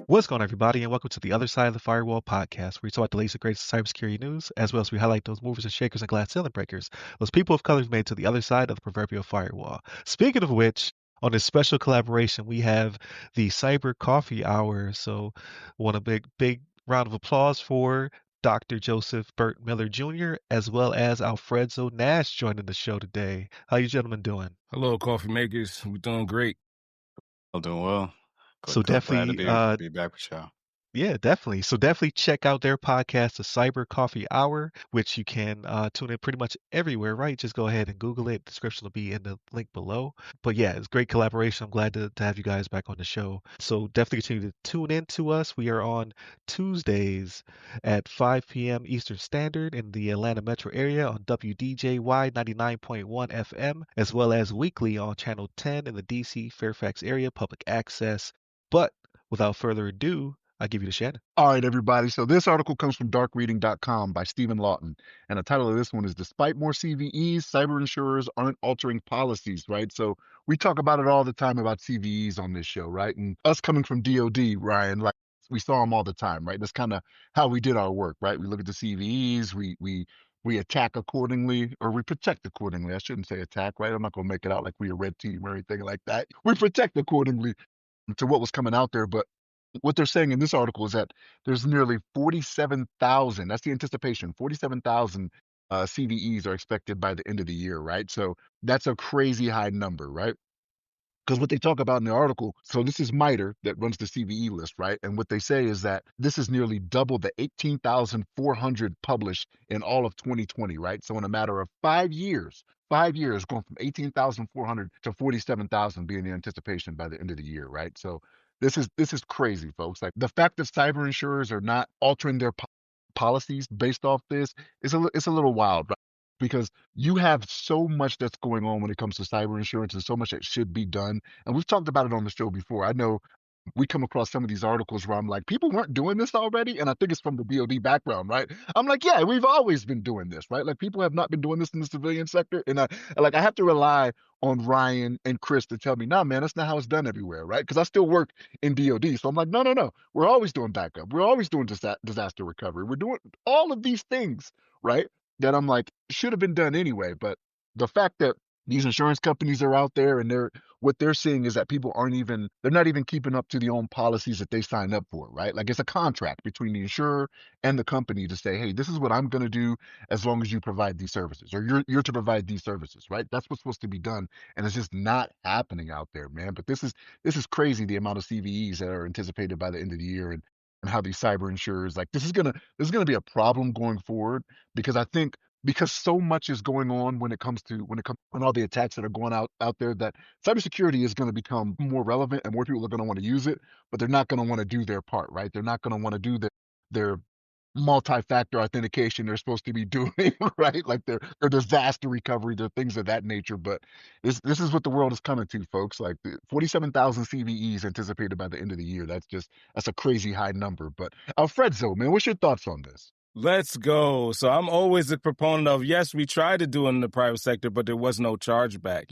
What's going on, everybody, and welcome to the Other Side of the Firewall podcast, where we talk about the latest and greatest cybersecurity news, as well as we highlight those movers and shakers and glass ceiling breakers, those people of color made to the other side of the proverbial firewall. Speaking of which, on this special collaboration, we have the Cyber Coffee Hour. So, want a big round of applause for Dr. Joseph Burt-Miller Jr. as well as Alfredo Nash joining the show today. How you gentlemen doing? Hello, coffee makers. We're doing great. I'm doing well. So Glad definitely, to be back with y'all. yeah, definitely. So definitely check out their podcast, the Cyber Coffee Hour, which you can tune in pretty much everywhere, right? Just go ahead and Google it. Description will be in the link below. But yeah, it's great collaboration. I'm glad to have you guys back on the show. So definitely continue to tune in to us. We are on Tuesdays at 5 p.m. Eastern Standard in the Atlanta metro area on WDJY 99.1 FM, as well as weekly on Channel 10 in the DC Fairfax area, public access. But without further ado, I give you to Shannon. All right, everybody. So this article comes from darkreading.com by Stephen Lawton. And the title of this one is Despite More CVEs, Cyber Insurers Aren't Altering Policies, right? So we talk about it all the time about CVEs on this show, right? And us coming from DOD, Ryan, like we saw them all the time, right? That's kind of how we did our work, right? We look at the CVEs, we attack accordingly, or we protect accordingly. I shouldn't say attack, right? I'm not going to make it out like we a red team or anything like that. We protect accordingly to what was coming out there, but what they're saying in this article is that there's nearly 47,000, that's the anticipation, 47,000 CVEs are expected by the end of the year, right? So that's a crazy high number, right? Because what they talk about in the article, so this is MITRE that runs the CVE list, right? And what they say is that this is nearly double the 18,400 published in all of 2020, right? So in a matter of 5 years, going from 18,400 to 47,000 being the anticipation by the end of the year, right? So this is crazy, folks. Like the fact that cyber insurers are not altering their policies based off this is it's a little wild, right? Because you have so much that's going on when it comes to cyber insurance and so much that should be done. And we've talked about it on the show before. I know we come across some of these articles where I'm like, people weren't doing this already. And I think it's from the DoD background, right? I'm like, yeah, we've always been doing this, right? Like people have not been doing this in the civilian sector. And I have to rely on Ryan and Chris to tell me, nah, man, that's not how it's done everywhere, right? Because I still work in DoD. So I'm like, no. We're always doing backup. We're always doing disaster recovery. We're doing all of these things, right? That I'm like, should have been done anyway. But the fact that these insurance companies are out there and what they're seeing is that people they're not even keeping up to the own policies that they signed up for, right? Like it's a contract between the insurer and the company to say, hey, this is what I'm going to do as long as you provide these services, or you're to provide these services, right? That's what's supposed to be done. And it's just not happening out there, man. But this is crazy, the amount of CVEs that are anticipated by the end of the year and how these cyber insurers, like this is gonna be a problem going forward, because I think because so much is going on when all the attacks that are going out there, that cybersecurity is going to become more relevant and more people are going to want to use it, but they're not going to want to do their part, right? They're not going to want to do their multi-factor authentication they're supposed to be doing, right? Like their disaster recovery, their things of that nature. But this is what the world is coming to, folks. Like 47,000 CVEs anticipated by the end of the year. That's a crazy high number. But Alfredo, man, what's your thoughts on this? Let's go. So I'm always a proponent of, yes, we tried to do it in the private sector, but there was no chargeback,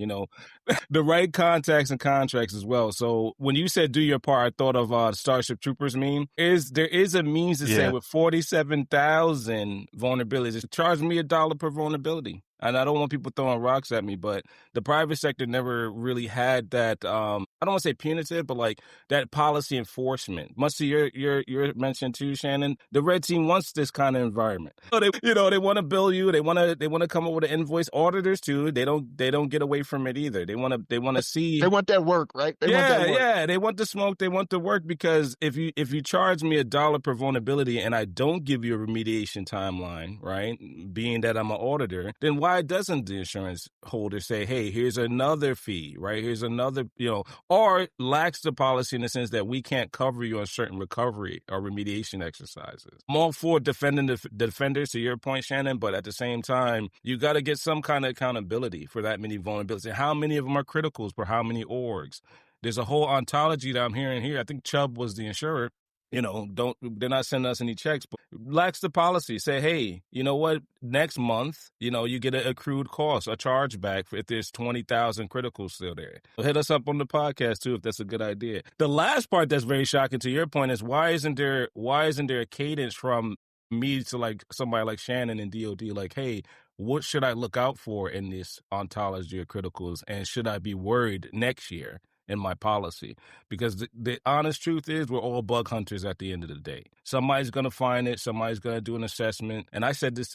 the right contacts and contracts as well. So when you said do your part, I thought of Starship Troopers meme. There is a means to say with 47,000 vulnerabilities, charge me $1 per vulnerability. And I don't want people throwing rocks at me, but the private sector never really had that, I don't want to say punitive, but like that policy enforcement. Much to your mention too, Shannon, the red team wants this kind of environment. So they want to bill you. They want to come up with an invoice. Auditors too. They don't get away from it either. They want to see. They want that work, right? They want the smoke. They want the work, because if you charge me $1 per vulnerability and I don't give you a remediation timeline, right? Being that I'm an auditor, then why doesn't the insurance holder say, hey, here's another fee, right? Here's another, or lacks the policy in the sense that we can't cover you on certain recovery or remediation exercises. I'm all for defending the defenders, to your point, Shannon, but at the same time, you got to get some kind of accountability for that many vulnerabilities. And how many of them are criticals for how many orgs? There's a whole ontology that I'm hearing here. I think Chubb was the insurer. they're not sending us any checks, but relax the policy. Say, hey, you know what? Next month, you get an accrued cost, a chargeback if there's 20,000 criticals still there. So hit us up on the podcast too if that's a good idea. The last part that's very shocking to your point is why isn't there a cadence from me to like somebody like Shannon and DOD, like, hey, what should I look out for in this ontology of criticals, and should I be worried next year in my policy? Because the honest truth is we're all bug hunters at the end of the day. Somebody's going to find it. Somebody's going to do an assessment. And I said this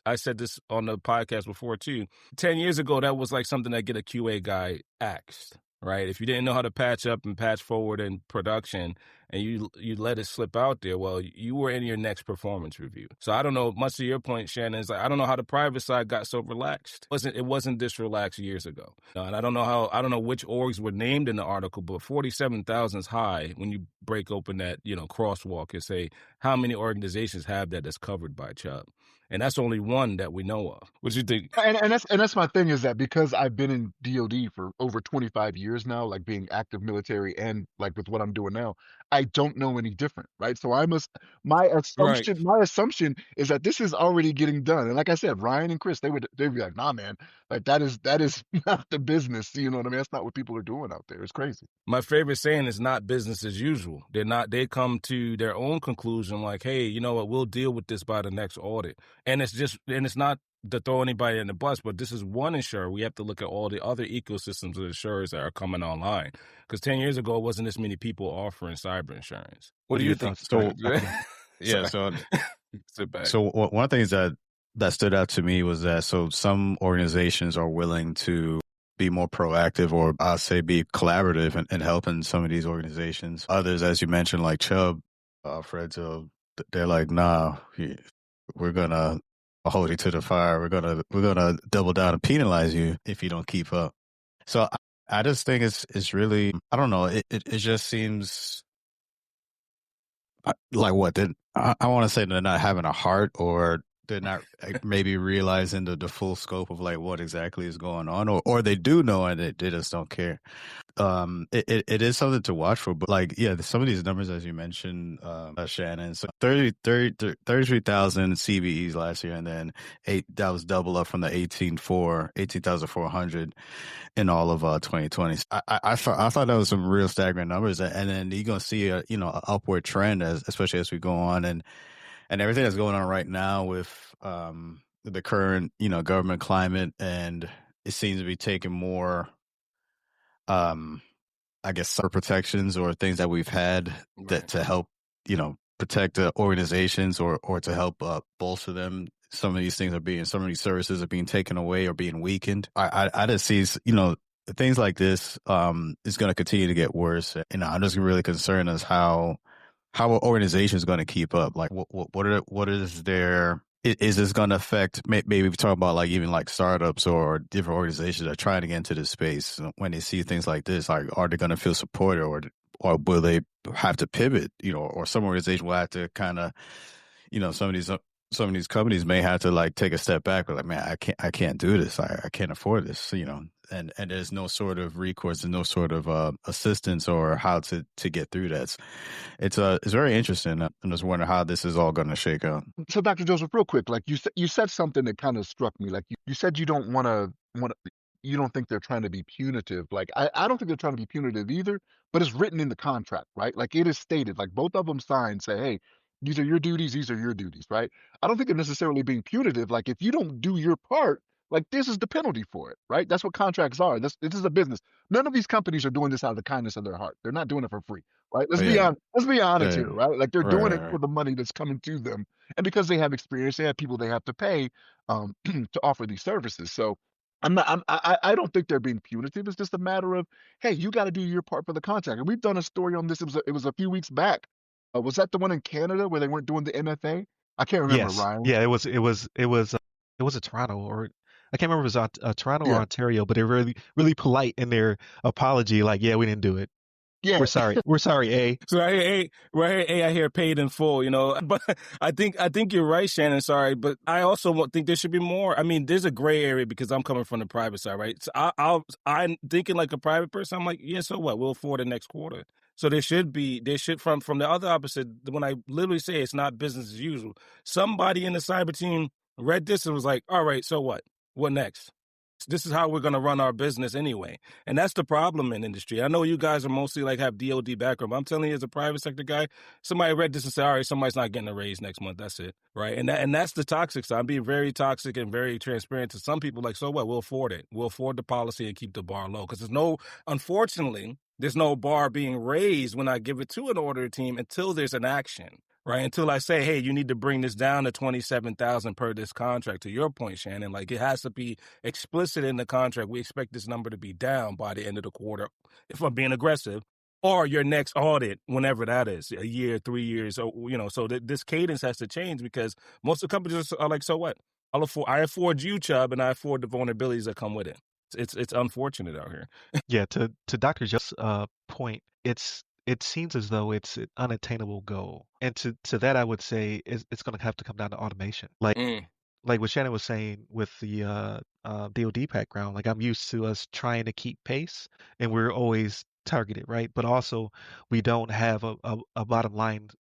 on the podcast before too. 10 years ago, that was like something that get a QA guy asked, right? If you didn't know how to patch up and patch forward in production and you let it slip out there, well, you were in your next performance review. So I don't know, much to your point, Shannon, is like, I don't know how the private side got so relaxed. It wasn't this relaxed years ago. And I don't know which orgs were named in the article, but 47,000 is high when you break open that, crosswalk and say, how many organizations have that's covered by Chubb? And that's only one that we know of. What do you think? And that's my thing, is that because I've been in DoD for over 25 years now, like being active military and like with what I'm doing now, I don't know any different, right? So my assumption is that this is already getting done. And like I said, Ryan and Chris, they'd be like, nah, man, like that is not the business. You know what I mean? That's not what people are doing out there. It's crazy. My favorite saying is not business as usual. They come to their own conclusion like, hey, you know what, we'll deal with this by the next audit. And it's not to throw anybody in the bus, but this is one insurer. We have to look at all the other ecosystems of insurers that are coming online. Because 10 years ago, it wasn't this many people offering cyber insurance. What do you think? So, So one of the things that stood out to me was that some organizations are willing to be more proactive, or I'll say be collaborative in helping some of these organizations. Others, as you mentioned, like Chubb, Alfredo, they're like, nah, we're gonna hold you to the fire. We're gonna double down and penalize you if you don't keep up. So I just think it's really, I don't know. It just seems like I want to say they're not having a heart, or they're not maybe realizing the full scope of like what exactly is going on, or they do know and they just don't care. It is something to watch for, but like, yeah, some of these numbers, as you mentioned, Shannon, so 33,000 CVEs last year, and then that was double up from the 18,400 in all of 2020. I thought that was some real staggering numbers, and then you're gonna see a upward trend especially as we go on, and everything that's going on right now with the current government climate, and it seems to be taking more I guess cyber protections or things that we've had that to help protect the organizations or to help bolster them. Some of these services are being taken away or being weakened. I just see things like this is going to continue to get worse. I'm just really concerned as how an organization is going to keep up. Like what is their, is this going to affect, maybe we talk about like even like startups or different organizations that are trying to get into this space. When they see things like this, like, are they going to feel supported, or will they have to pivot, or some organization will have to kind of, some of these companies may have to like take a step back. Like, man, I can't do this. I can't afford this, and there's no sort of recourse and no sort of assistance or how to get through that. It's very interesting. I'm just wondering how this is all going to shake out. So, Dr. Joseph, real quick, like you said something that kind of struck me. Like you said, you don't you don't think they're trying to be punitive. Like I don't think they're trying to be punitive either. But it's written in the contract, right? Like it is stated. Like both of them signed, say, hey, these are your duties. These are your duties, right? I don't think they're necessarily being punitive. Like if you don't do your part, like this is the penalty for it, right? That's what contracts are. This is a business. None of these companies are doing this out of the kindness of their heart. They're not doing it for free, right? Let's be honest here, right? Like they're doing it for the money that's coming to them, and because they have experience, they have people they have to pay to offer these services. So I don't think they're being punitive. It's just a matter of, hey, you got to do your part for the contract. And we've done a story on this. It was a few weeks back. Was that the one in Canada where they weren't doing the MFA? I can't remember, Yes. Ryan. Yeah, it was a Toronto, or I can't remember if it was Toronto or Ontario, but they're really, really polite in their apology. Like, yeah, we didn't do it. Yeah. We're sorry. We're sorry, A. So I hear paid in full, but I think you're right, Shannon. Sorry, but I also think there should be more. I mean, there's a gray area because I'm coming from the private side, right? So I'm thinking like a private person. I'm like, yeah, so what? We'll afford it next quarter. So there should from the other opposite, when I literally say it's not business as usual, somebody in the cyber team read this and was like, all right, so what? What next? This is how we're going to run our business anyway. And that's the problem in industry. I know you guys are mostly like have DOD background, but I'm telling you as a private sector guy, somebody read this and said, all right, somebody's not getting a raise next month. That's it. Right. And that's the toxic side. I'm being very toxic and very transparent to some people like, so what? We'll afford it. We'll afford the policy and keep the bar low. Because unfortunately, there's no bar being raised when I give it to an order team until there's an action. Right. Until I say, hey, you need to bring this down to $27,000 per this contract. To your point, Shannon, like it has to be explicit in the contract. We expect this number to be down by the end of the quarter, if I'm being aggressive, or your next audit, whenever that is, a year, 3 years. So, so this cadence has to change because most of the companies are like, so what? I afford you, Chubb, and I afford the vulnerabilities that come with it. It's unfortunate out here. Yeah, to Dr. Joe's point, it seems as though it's an unattainable goal. And to that, I would say it's going to have to come down to automation. Like what Shannon was saying with the DoD background, like I'm used to us trying to keep pace, and we're always targeted, right? But also, we don't have a bottom line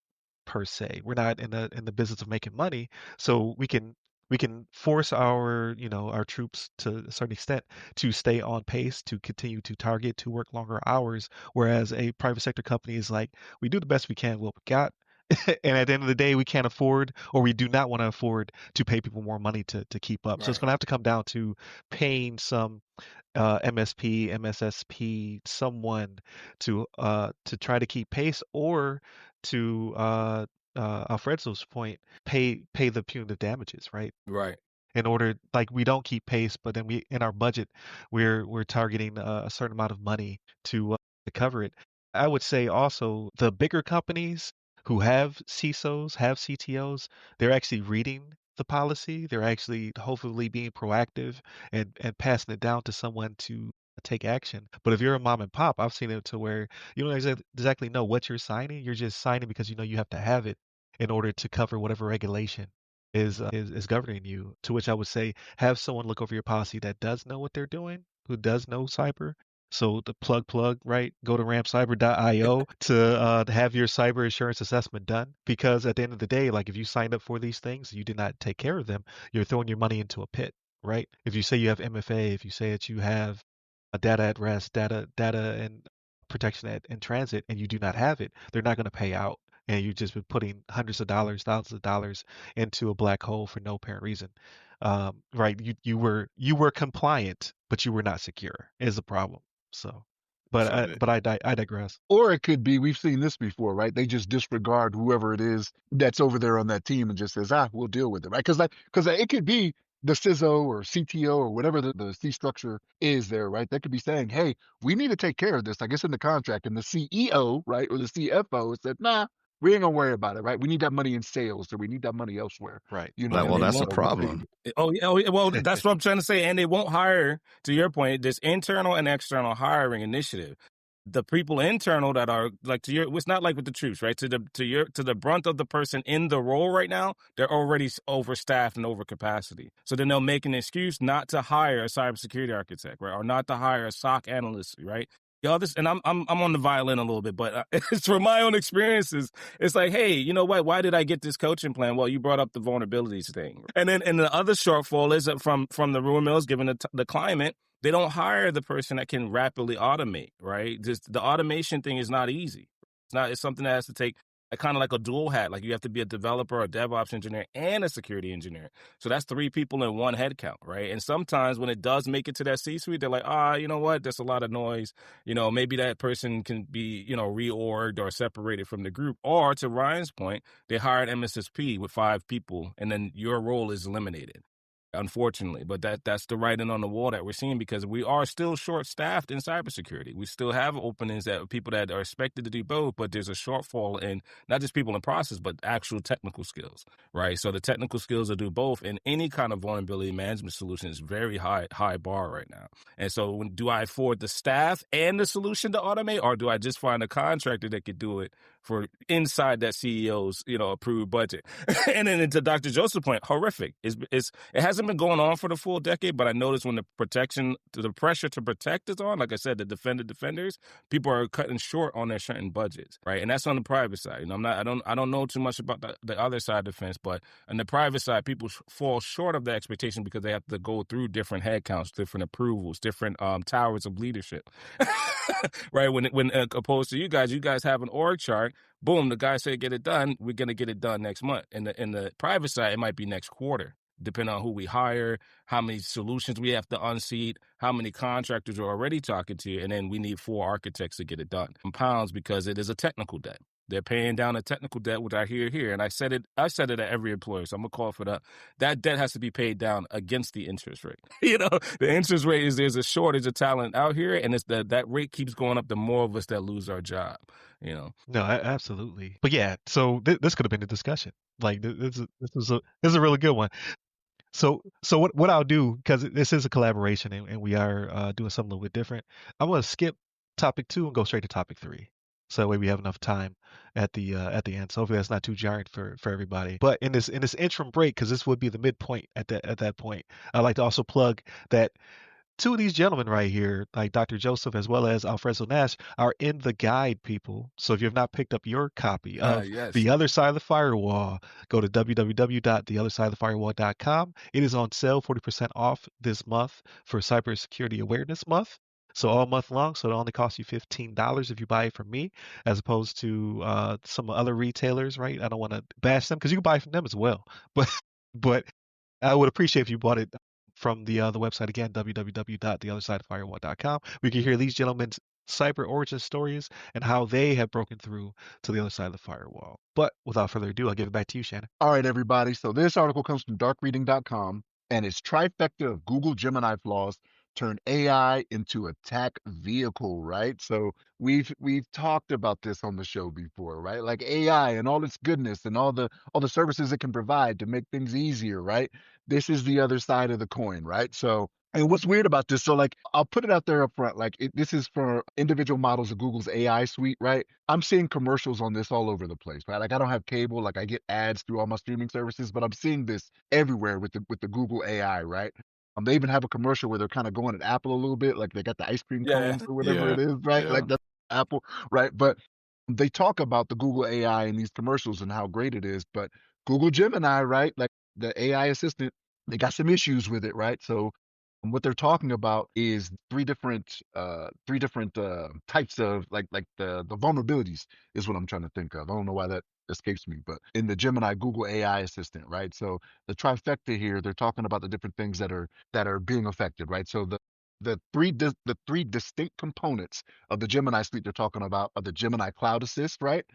per se. We're not in the business of making money, so we can force our our troops to a certain extent to stay on pace, to continue to target, to work longer hours. Whereas a private sector company is like, we do the best we can, what we got. And at the end of the day, we can't afford, or we do not want to afford, to pay people more money to keep up. Right. So it's going to have to come down to paying some MSP, MSSP, someone to try to keep pace, or to Alfredo's point, pay the punitive damages, right? Right. In order, like, we don't keep pace, but then we in our budget we're targeting a certain amount of money to cover it. I would say also the bigger companies who have CISOs, have CTOs, they're actually reading the policy. They're actually hopefully being proactive and passing it down to someone to take action. But if you're a mom and pop, I've seen it to where you don't exactly know what you're signing. You're just signing because you have to have it in order to cover whatever regulation is governing you. To which I would say, have someone look over your policy that does know what they're doing, who does know cyber. So the plug, right? Go to rampcyber.io to have your cyber insurance assessment done. Because at the end of the day, like if you signed up for these things, you did not take care of them, you're throwing your money into a pit, right? If you say you have MFA, if you say that you have a data at rest, data and protection in transit, and you do not have it, they're not going to pay out. And you've just been putting hundreds of dollars, thousands of dollars into a black hole for no apparent reason. Right? You were compliant, but you were not secure. Is the problem. So, but I digress. Or it could be, we've seen this before, right? They just disregard whoever it is that's over there on that team and just says, we'll deal with it, right? Because it could be the CISO or CTO or whatever the C structure is there, right? They could be saying, hey, we need to take care of this. I guess in the contract, and the CEO, right, or the CFO said, nah, we ain't gonna worry about it, right? We need that money in sales, or we need that money elsewhere, right? Well, that's a problem. Oh, well, that's what I'm trying to say. And they won't hire. To your point, this internal and external hiring initiative. The people internal that are like it's not like with the troops, right? To the brunt of the person in the role right now, they're already overstaffed and over capacity. So then they'll make an excuse not to hire a cybersecurity architect, right, or not to hire a SOC analyst, right? And I'm on the violin a little bit, but it's from my own experiences. It's like, hey, you know what? Why did I get this coaching plan? Well, you brought up the vulnerabilities thing, and the other shortfall is that from the rumor mills, given the climate, they don't hire the person that can rapidly automate. Right? The automation thing is not easy. It's something that has to take kind of like a dual hat. Like you have to be a developer, a DevOps engineer, and a security engineer. So that's 3 people in one headcount, right? And sometimes when it does make it to that C-suite, they're like, you know what? There's a lot of noise. Maybe that person can be, reorged or separated from the group. Or to Ryan's point, they hired MSSP with 5 people, and then your role is eliminated. Unfortunately, but that's the writing on the wall that we're seeing, because we are still short-staffed in cybersecurity. We still have openings that people that are expected to do both, but there's a shortfall in not just people in process, but actual technical skills, right? So the technical skills to do both in any kind of vulnerability management solution is very high bar right now. And so do I afford the staff and the solution to automate, or do I just find a contractor that could do it for inside that CEO's, approved budget. And then to Dr. Joseph's point, horrific. It hasn't been going on for the full decade, but I noticed when the pressure to protect is on, like I said, the defenders, people are cutting short on their certain budgets, right? And that's on the private side. I don't know too much about the other side of the fence, but on the private side, people fall short of the expectation because they have to go through different headcounts, different approvals, different towers of leadership, right? When opposed to you guys have an org chart. Boom, the guy said get it done. We're gonna get it done next month. In the private side, it might be next quarter, depending on who we hire, how many solutions we have to unseat, how many contractors are already talking to you, and then we need 4 architects to get it done. Pounds because it is a technical debt. They're paying down a technical debt, which I hear here, and I said it at every employer, so I'm gonna call for that. That debt has to be paid down against the interest rate. The interest rate is there's a shortage of talent out here, and it's that rate keeps going up. The more of us that lose our job. No, absolutely. But yeah, so this could have been a discussion. Like this is a really good one. So what I'll do, because this is a collaboration and we are doing something a little bit different, I'm gonna skip topic 2 and go straight to topic 3. So that way we have enough time at the end. So hopefully that's not too jarring for everybody. But in this interim break, because this would be the midpoint at that point, I'd like to also plug that 2 of these gentlemen right here, like Dr. Joseph as well as Alfredo Nash, are in the guide, people. So if you have not picked up your copy of The Other Side of the Firewall, go to www.theothersideofthefirewall.com. It is on sale, 40% off this month for Cybersecurity Awareness Month. So all month long, so it only costs you $15 if you buy it from me, as opposed to some other retailers, right? I don't want to bash them because you can buy from them as well. But I would appreciate if you bought it from the website again, www.theothersideofthefirewall.com. We can hear these gentlemen's cyber origin stories and how they have broken through to the other side of the firewall. But without further ado, I'll give it back to you, Shannon. All right, everybody. So this article comes from darkreading.com, and it's Trifecta of Google Gemini flaws turn AI into attack vehicle, right? So we've talked about this on the show before, right? Like AI and all its goodness and all the services it can provide to make things easier, right? This is the other side of the coin, right? So, and what's weird about this, so like I'll put it out there up front, like this is for individual models of Google's AI suite, right? I'm seeing commercials on this all over the place, right? Like I don't have cable, like I get ads through all my streaming services, but I'm seeing this everywhere with the Google AI, right? They even have a commercial where they're kind of going at Apple a little bit, like they got the ice cream cones or whatever it is, right? Yeah. Like that's Apple, right? But they talk about the Google AI in these commercials and how great it is. But Google Gemini, right? Like the AI assistant, they got some issues with it, right? So what they're talking about is three different types of like the vulnerabilities is what I'm trying to think of. I don't know why that escapes me, but in the Gemini Google AI assistant, right? So the trifecta here, they're talking about the different things that are being affected, right? So the three distinct components of the Gemini suite they're talking about are the Gemini Cloud Assist, right?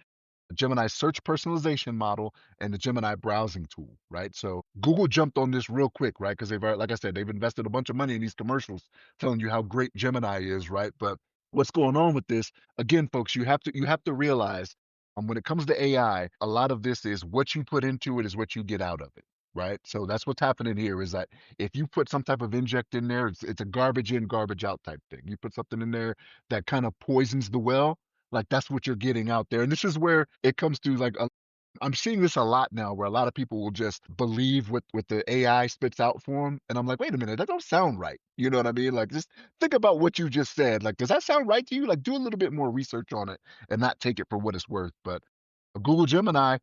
The Gemini search personalization model and the Gemini browsing tool, right? So Google jumped on this real quick, right? Because like I said, they've invested a bunch of money in these commercials telling you how great Gemini is, right? But what's going on with this? Again, folks, you have to realize when it comes to AI, a lot of this is what you put into it is what you get out of it, right? So that's what's happening here is that if you put some type of inject in there, it's a garbage in, garbage out type thing. You put something in there that kind of poisons the well, like that's what you're getting out there. And this is where it comes to like I'm seeing this a lot now where a lot of people will just believe what the AI spits out for them. And I'm like, wait a minute, that don't sound right. You know what I mean? Like just think about what you just said. Like, does that sound right to you? Like do a little bit more research on it and not take it for what it's worth. But Google Gemini,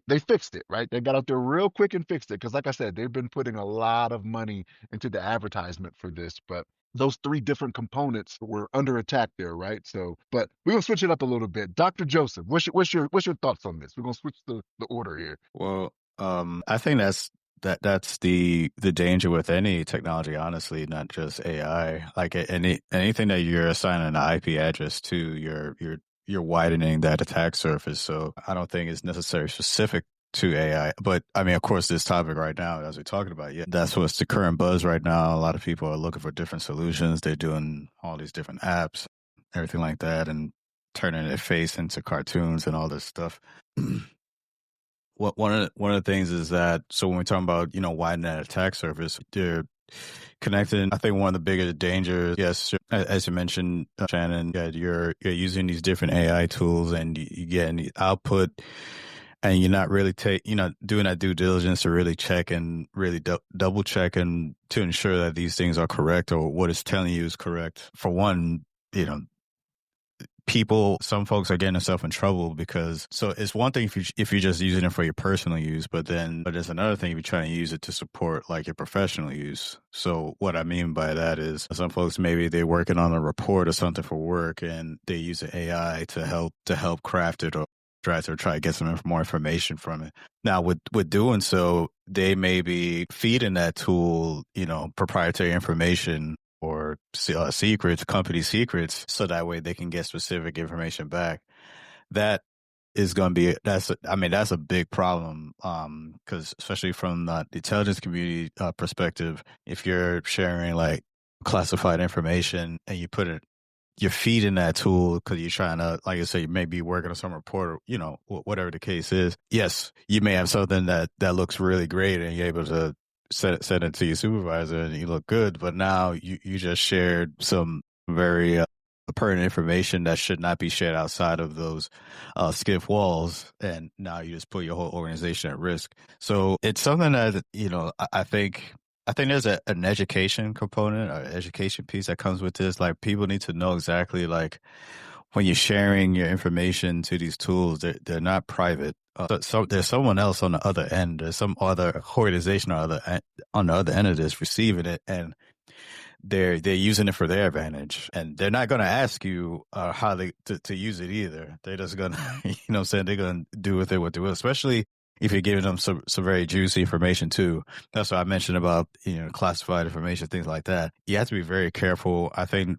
they fixed it, right? They got out there real quick and fixed it. Because like I said, they've been putting a lot of money into the advertisement for this. But those three different components were under attack there, right? So, but we're gonna switch it up a little bit. Dr. Joseph, what's your thoughts on this? We're gonna switch the order here. Well, I think that's the danger with any technology, honestly, not just AI. Like anything that you're assigning an IP address to, you're widening that attack surface. So I don't think it's necessarily specific to AI. But I mean, of course, this topic right now, as we're talking about, that's what's the current buzz right now. A lot of people are looking for different solutions. They're doing all these different apps, everything like that, and turning their face into cartoons and all this stuff. One of the things is that, so when we're talking about, widening that attack surface, connecting. I think one of the biggest dangers, yes, as you mentioned, Shannon, you're using these different AI tools and you get any output, and you're not really doing that due diligence to really check and really double check and to ensure that these things are correct or what it's telling you is correct. For one, some folks are getting themselves in trouble because, so it's one thing if you're just using it for your personal use, but there's another thing if you're trying to use it to support like your professional use. So what I mean by that is some folks, maybe they're working on a report or something for work and they use an AI to help craft it or try to get some more information from it. Now with doing so, they may be feeding that tool, proprietary information or secrets, company secrets, so that way they can get specific information back. That is going to be that's a big problem, because especially from the intelligence community perspective, if you're sharing like classified information and you're feeding that tool because you're trying to, like I say, you may be working on some report or whatever the case is. Yes, you may have something that looks really great and you're able to send it to your supervisor and you look good, but now you just shared some very pertinent information that should not be shared outside of those skiff walls, and now you just put your whole organization at risk. So it's something that I think there's an education component or education piece that comes with this. Like, people need to know exactly, like, when you're sharing your information to these tools, they're not private. So there's someone else on the other end. There's some other organization on the other end of this receiving it, and they're using it for their advantage. And they're not going to ask you how to use it either. They're just going to, they're going to do with it what they will, especially if you're giving them some very juicy information too. That's what I mentioned about, classified information, things like that. You have to be very careful. I think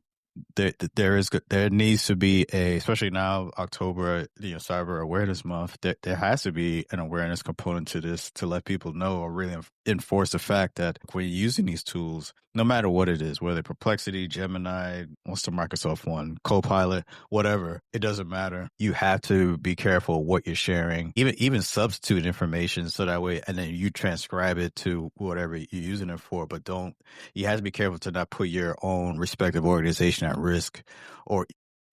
there needs to be especially now, October, Cyber Awareness Month, there has to be an awareness component to this to let people know or really enforce the fact that when you're using these tools, no matter what it is, whether Perplexity, Gemini, what's the Microsoft one, Copilot, whatever, it doesn't matter. You have to be careful what you're sharing, even substitute information, so that way, and then you transcribe it to whatever you're using it for, but you have to be careful to not put your own respective organization at risk,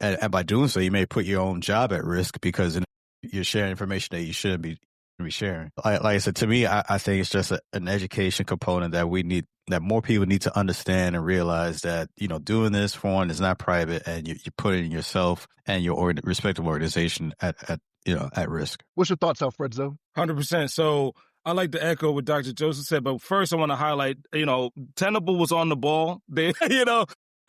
and by doing so, you may put your own job at risk because you're sharing information that you shouldn't be sharing. Like I said, to me, I think it's just an education component that more people need to understand and realize that, doing this for one is not private, and you're putting yourself and your respective organization at risk. What's your thoughts, Alfredo? 100%. So I like to echo what Dr. Joseph said, but first I want to highlight, Tenable was on the ball. They,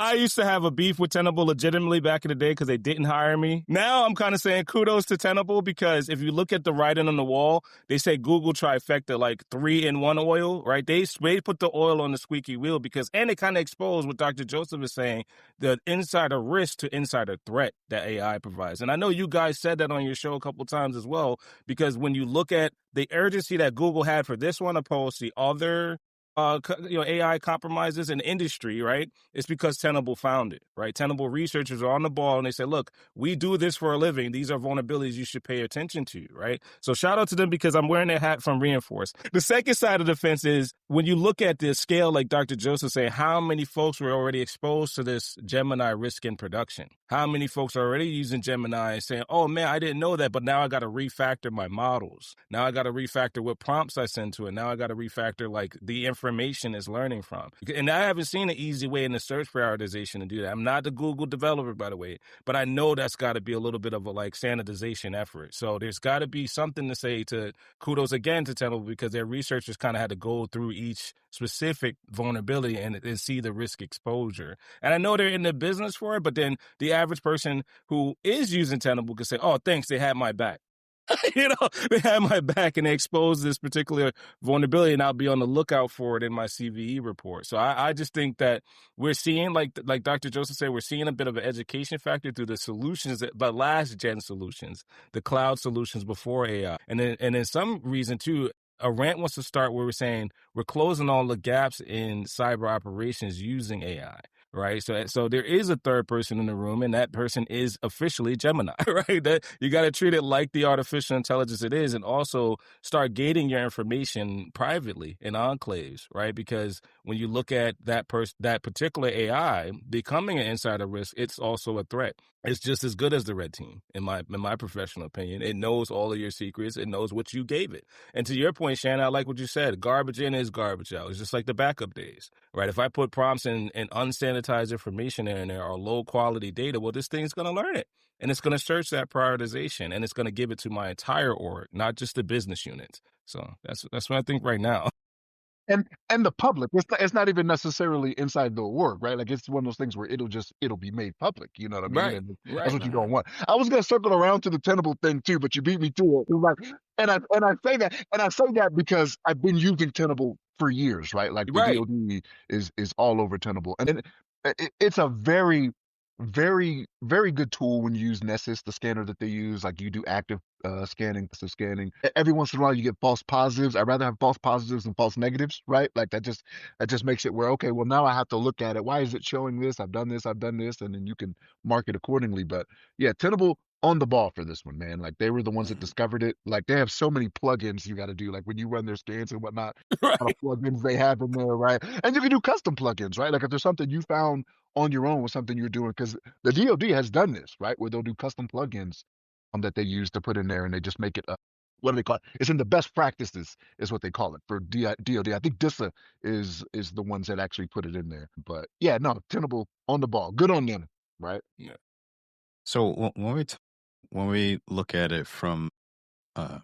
I used to have a beef with Tenable legitimately back in the day because they didn't hire me. Now I'm kind of saying kudos to Tenable, because if you look at the writing on the wall, they say Google Trifecta, like 3-in-1 oil, right? They put the oil on the squeaky wheel and it kind of exposed what Dr. Joseph is saying, the insider risk to insider threat that AI provides. And I know you guys said that on your show a couple times as well, because when you look at the urgency that Google had for this one opposed to other AI compromises in the industry, right? It's because Tenable found it, right? Tenable researchers are on the ball and they say, look, we do this for a living. These are vulnerabilities you should pay attention to, right? So shout out to them, because I'm wearing their hat from Reinforce. The second side of the fence is when you look at the scale, like Dr. Joseph saying, how many folks were already exposed to this Gemini risk in production? How many folks are already using Gemini and saying, oh man, I didn't know that, but now I got to refactor my models. Now I got to refactor what prompts I send to it. Now I got to refactor like the information is learning from. And I haven't seen an easy way in the search prioritization to do that. I'm not the Google developer, by the way, but I know that's got to be a little bit of a like standardization effort. So there's got to be something to say to kudos again to Tenable, because their researchers kind of had to go through each specific vulnerability and see the risk exposure. And I know they're in the business for it, but then the average person who is using Tenable could say, oh, thanks, they had my back. They had my back and they exposed this particular vulnerability, and I'll be on the lookout for it in my CVE report. So I just think that we're seeing, like Dr. Joseph said, we're seeing a bit of an education factor through the solutions, but last gen solutions, the cloud solutions before AI. And then some reason too, a rant wants to start where we're saying we're closing all the gaps in cyber operations using AI. right? So there is a third person in the room, and that person is officially Gemini, right? That you got to treat it like the artificial intelligence it is, and also start gating your information privately in enclaves, right? Because when you look at that particular AI becoming an insider risk, it's also a threat. It's just as good as the red team, in my professional opinion. It knows all of your secrets. It knows what you gave it. And to your point, Shannon, I like what you said. Garbage in is garbage out. It's just like the backup days, right? If I put prompts and unsanitized information in there or low quality data, well, this thing's going to learn it. And it's going to search that prioritization, and it's going to give it to my entire org, not just the business units. So that's what I think right now. And the public, it's not even necessarily inside the org, right? Like it's one of those things where it'll be made public, you know what I mean? Right, And that's right. what you don't want. I was gonna circle around to the Tenable thing too, but you beat me to it. It was like, and I say that because I've been using Tenable for years, right? Like the Right. DoD is all over Tenable, and it's a very, very, very good tool when you use Nessus, the scanner that they use. Like you do active scanning, passive scanning. Every once in a while you get false positives. I'd rather have false positives than false negatives, right? Like that just makes it where, okay, well, now I have to look at it. Why is it showing this? I've done this, and then you can mark it accordingly. But yeah, Tenable on the ball for this one, man. Like they were the ones that discovered it. Like they have so many plugins you got to do. Like when you run their scans and whatnot, a lot of plugins they have in there, right? And you can do custom plugins, right? Like if there's something you found on your own with something you're doing, because the DoD has done this, right? Where they'll do custom plugins that they use to put in there, and they just make it what do they call it? It's in the best practices, is what they call it for DoD. I think DISA is the ones that actually put it in there. But yeah, no, Tenable on the ball, good on them, right? Yeah. So when we look at it from a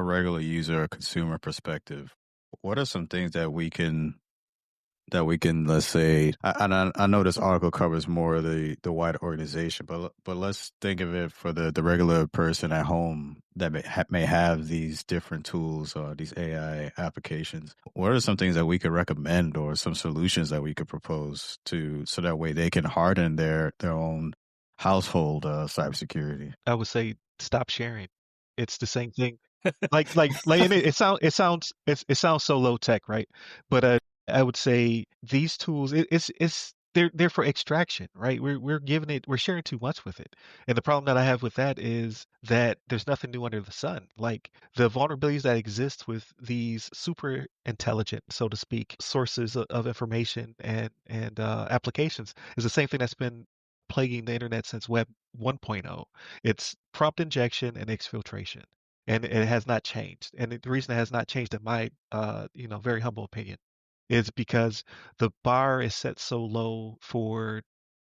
regular user or consumer perspective, what are some things that we can let's say, I know this article covers more of the wider organization, but let's think of it for the regular person at home that may have these different tools or these AI applications. What are some things that we could recommend, or some solutions that we could propose so that way they can harden their own household cybersecurity? I would say stop sharing. It's the same thing. And it sounds so low tech, right? But I would say these tools, they're for extraction, right? We're sharing too much with it. And the problem that I have with that is that there's nothing new under the sun. Like the vulnerabilities that exist with these super intelligent, so to speak, sources of information and applications is the same thing that's been plaguing the internet since Web 1.0. It's prompt injection and exfiltration. And it has not changed. And the reason it has not changed, in my very humble opinion, is because the bar is set so low for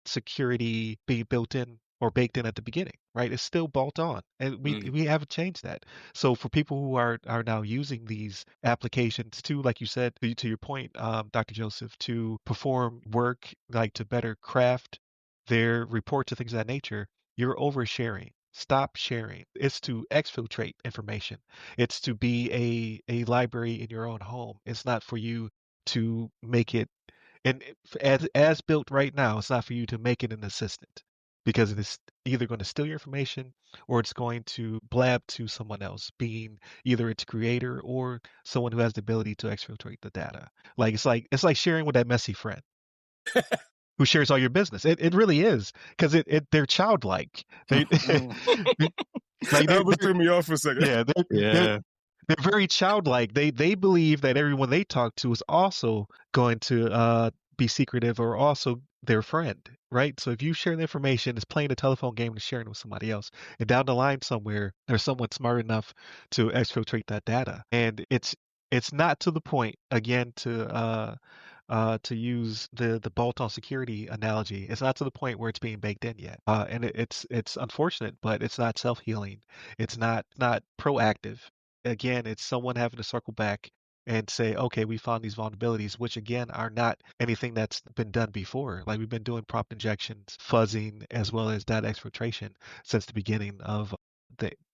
security being built in or baked in at the beginning, right? It's still bolt on, and we haven't changed that. So for people who are now using these applications to, like you said, to your point, Dr. Joseph, to perform work, like to better craft their reports and things of that nature, you're oversharing. Stop sharing. It's to exfiltrate information. It's to be a library in your own home. It's not for you to make it, and as built right now, it's not for you to make it an assistant, because it is either going to steal your information or it's going to blab to someone else, being either its creator or someone who has the ability to exfiltrate the data. Like it's like sharing with that messy friend who shares all your business. It really is, because they're childlike. They like That was threw me off for a second. yeah, they're very childlike. They believe that everyone they talk to is also going to be secretive or also their friend, right? So if you share the information, it's playing a telephone game and sharing it with somebody else. And down the line somewhere, there's someone smart enough to exfiltrate that data. And it's not to the point, again, to use the bolt-on security analogy. It's not to the point where it's being baked in yet, and it's unfortunate, but it's not self-healing. It's not proactive. Again, it's someone having to circle back and say, okay, we found these vulnerabilities, which again are not anything that's been done before. Like we've been doing prompt injections, fuzzing, as well as data exfiltration since the beginning of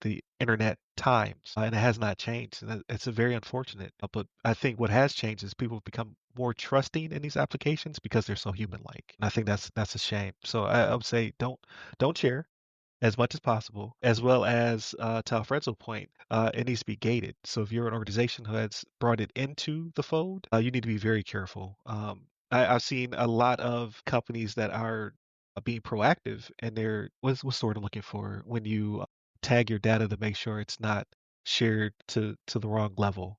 the internet times, and it has not changed. And it's a very unfortunate. But I think what has changed is people have become more trusting in these applications because they're so human-like. And I think that's a shame. So I would say don't share as much as possible, as well as to Alfredo's point, it needs to be gated. So if you're an organization who has brought it into the fold, you need to be very careful. I've seen a lot of companies that are being proactive, and they're what's the word I'm looking for when you tag your data to make sure it's not shared to the wrong level.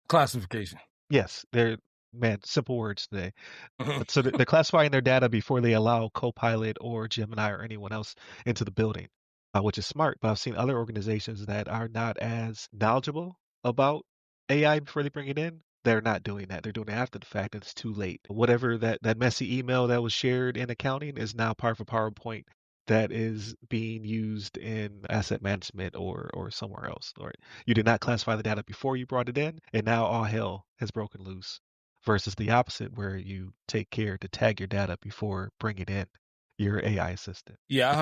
Classification. Yes, they're man, simple words today. But so they're classifying their data before they allow Copilot or Gemini or anyone else into the building, which is smart. But I've seen other organizations that are not as knowledgeable about AI before they bring it in. They're not doing that. They're doing it after the fact, and it's too late. Whatever that messy email that was shared in accounting is now part of a PowerPoint that is being used in asset management or somewhere else. Or you did not classify the data before you brought it in, and now all hell has broken loose versus the opposite where you take care to tag your data before bringing in your AI assistant. Yeah,